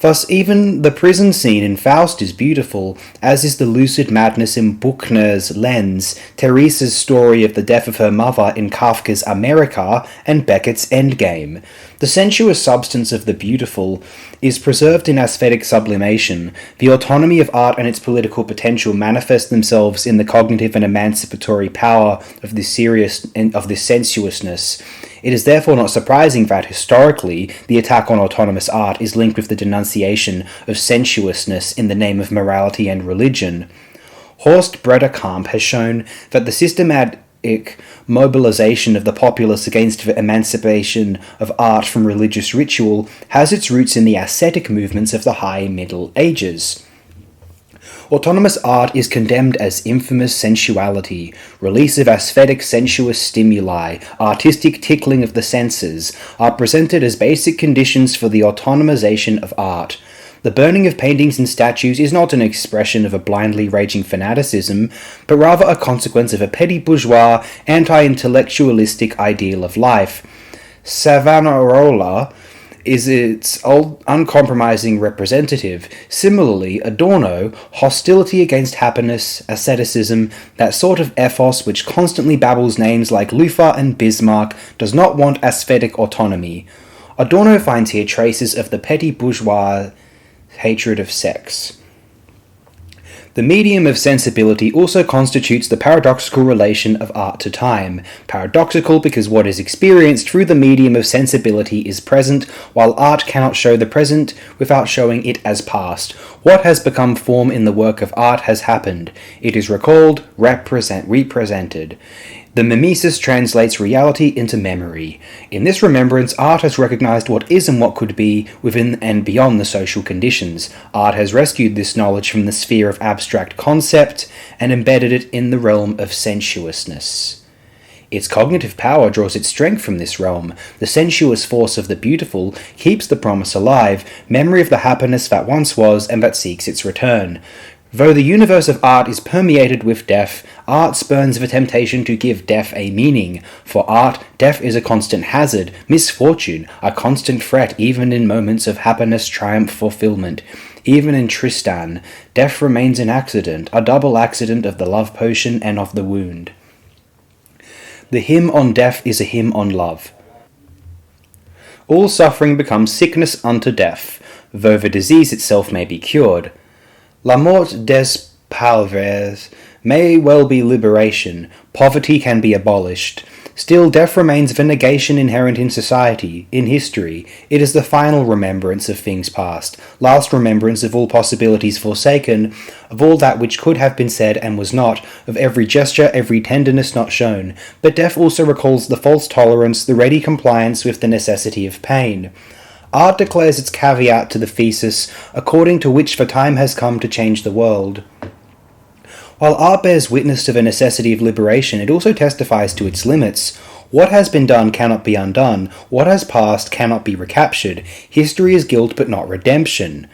Thus, even the prison scene in Faust is beautiful, as is the lucid madness in Buchner's Lens, Teresa's story of the death of her mother in Kafka's America, and Beckett's Endgame. The sensuous substance of the beautiful is preserved in aesthetic sublimation. The autonomy of art and its political potential manifest themselves in the cognitive and emancipatory power of this sensuousness. It is therefore not surprising that, historically, the attack on autonomous art is linked with the denunciation of sensuousness in the name of morality and religion. Horst Brederkamp has shown that the systematic mobilization of the populace against the emancipation of art from religious ritual has its roots in the ascetic movements of the High Middle Ages. Autonomous art is condemned as infamous sensuality, release of aesthetic sensuous stimuli, artistic tickling of the senses, are presented as basic conditions for the autonomization of art. The burning of paintings and statues is not an expression of a blindly raging fanaticism, but rather a consequence of a petty bourgeois, anti-intellectualistic ideal of life. Savonarola is its uncompromising representative. Similarly, Adorno, hostility against happiness, asceticism, that sort of ethos which constantly babbles names like Luther and Bismarck, does not want aesthetic autonomy. Adorno finds here traces of the petty bourgeois hatred of sex. The medium of sensibility also constitutes the paradoxical relation of art to time. Paradoxical because what is experienced through the medium of sensibility is present, while art cannot show the present without showing it as past. What has become form in the work of art has happened. It is recalled, represented. The mimesis translates reality into memory. In this remembrance, art has recognized what is and what could be within and beyond the social conditions. Art has rescued this knowledge from the sphere of abstract concept and embedded it in the realm of sensuousness. Its cognitive power draws its strength from this realm. The sensuous force of the beautiful keeps the promise alive, memory of the happiness that once was and that seeks its return. Though the universe of art is permeated with death, art spurns the temptation to give death a meaning. For art, death is a constant hazard, misfortune, a constant threat even in moments of happiness, triumph, fulfillment. Even in Tristan, death remains an accident, a double accident of the love potion and of the wound. The hymn on death is a hymn on love. All suffering becomes sickness unto death, though the disease itself may be cured. La mort des pauvres may well be liberation. Poverty can be abolished. Still, death remains the negation inherent in society, in history. It is the final remembrance of things past, last remembrance of all possibilities forsaken, of all that which could have been said and was not, of every gesture, every tenderness not shown. But death also recalls the false tolerance, the ready compliance with the necessity of pain. Art declares its caveat to the thesis, according to which the time has come to change the world. While art bears witness to the necessity of liberation, it also testifies to its limits. What has been done cannot be undone. What has passed cannot be recaptured. History is guilt but not redemption.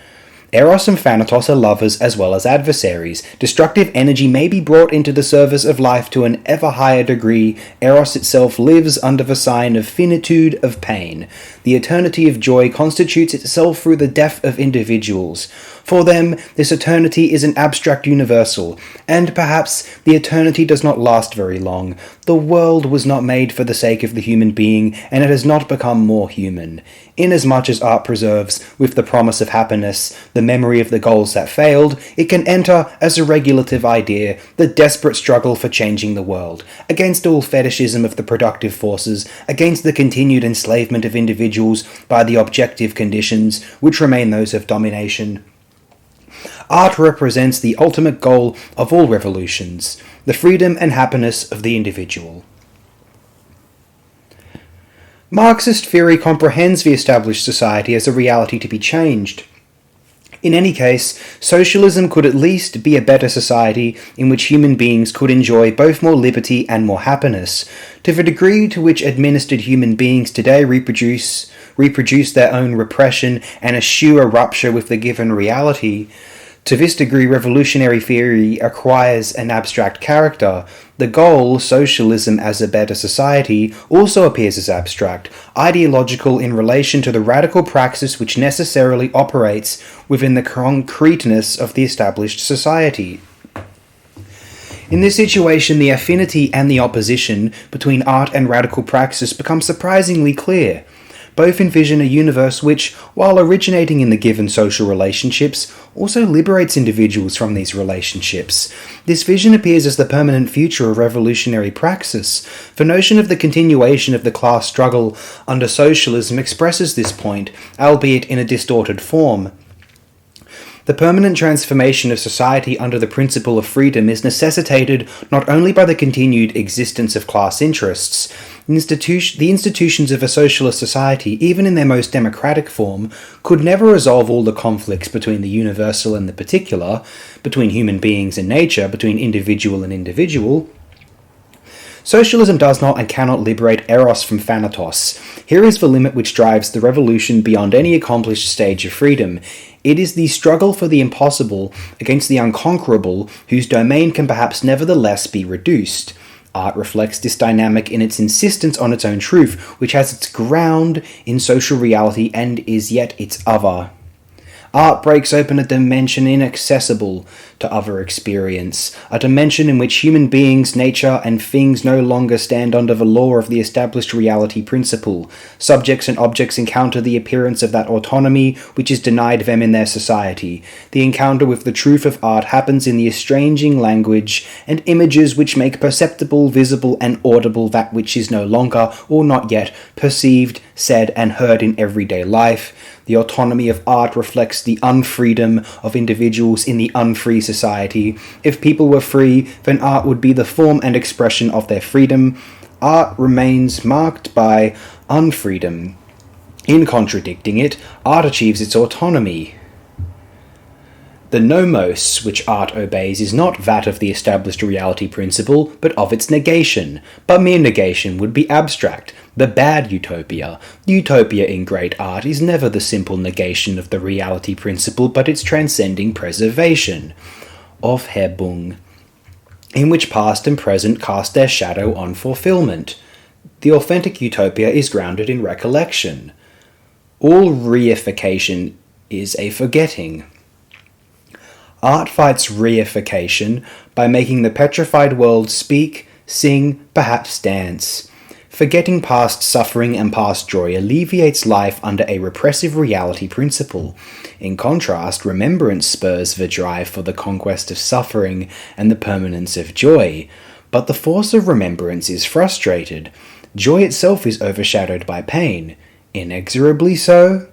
Eros and Thanatos are lovers as well as adversaries. Destructive energy may be brought into the service of life to an ever higher degree. Eros itself lives under the sign of finitude of pain. The eternity of joy constitutes itself through the death of individuals. For them, this eternity is an abstract universal, and perhaps the eternity does not last very long. The world was not made for the sake of the human being, and it has not become more human. Inasmuch as art preserves, with the promise of happiness, the memory of the goals that failed, it can enter, as a regulative idea, the desperate struggle for changing the world, against all fetishism of the productive forces, against the continued enslavement of individuals by the objective conditions, which remain those of domination. Art represents the ultimate goal of all revolutions, the freedom and happiness of the individual. Marxist theory comprehends the established society as a reality to be changed. In any case, socialism could at least be a better society in which human beings could enjoy both more liberty and more happiness. To the degree to which administered human beings today reproduce their own repression and eschew a rupture with the given reality, to this degree revolutionary theory acquires an abstract character. The goal, socialism as a better society, also appears as abstract, ideological in relation to the radical praxis which necessarily operates within the concreteness of the established society. In this situation, the affinity and the opposition between art and radical praxis become surprisingly clear. Both envision a universe which, while originating in the given social relationships, also liberates individuals from these relationships. This vision appears as the permanent future of revolutionary praxis. The notion of the continuation of the class struggle under socialism expresses this point, albeit in a distorted form. The permanent transformation of society under the principle of freedom is necessitated not only by the continued existence of class interests. The institutions of a socialist society, even in their most democratic form, could never resolve all the conflicts between the universal and the particular, between human beings and nature, between individual and individual. Socialism does not and cannot liberate Eros from Thanatos. Here is the limit which drives the revolution beyond any accomplished stage of freedom. It is the struggle for the impossible against the unconquerable, whose domain can perhaps nevertheless be reduced. Art reflects this dynamic in its insistence on its own truth, which has its ground in social reality and is yet its other. Art breaks open a dimension inaccessible to other experience, a dimension in which human beings, nature, and things no longer stand under the law of the established reality principle. Subjects and objects encounter the appearance of that autonomy which is denied them in their society. The encounter with the truth of art happens in the estranging language and images which make perceptible, visible, and audible that which is no longer, or not yet, perceived, said, and heard in everyday life. The autonomy of art reflects the unfreedom of individuals in the unfree society. If people were free, then art would be the form and expression of their freedom. Art remains marked by unfreedom. In contradicting it, art achieves its autonomy. The nomos which art obeys is not that of the established reality principle, but of its negation. But mere negation would be abstract, the bad utopia. Utopia in great art is never the simple negation of the reality principle, but its transcending preservation. Aufhebung, in which past and present cast their shadow on fulfillment. The authentic utopia is grounded in recollection. All reification is a forgetting. Art fights reification by making the petrified world speak, sing, perhaps dance. Forgetting past suffering and past joy alleviates life under a repressive reality principle. In contrast, remembrance spurs the drive for the conquest of suffering and the permanence of joy. But the force of remembrance is frustrated. Joy itself is overshadowed by pain. Inexorably so?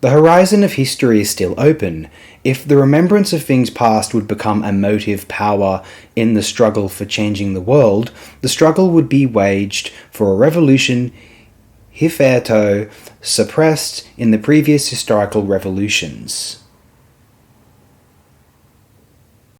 The horizon of history is still open. If the remembrance of things past would become a motive power in the struggle for changing the world, the struggle would be waged for a revolution hitherto suppressed in the previous historical revolutions.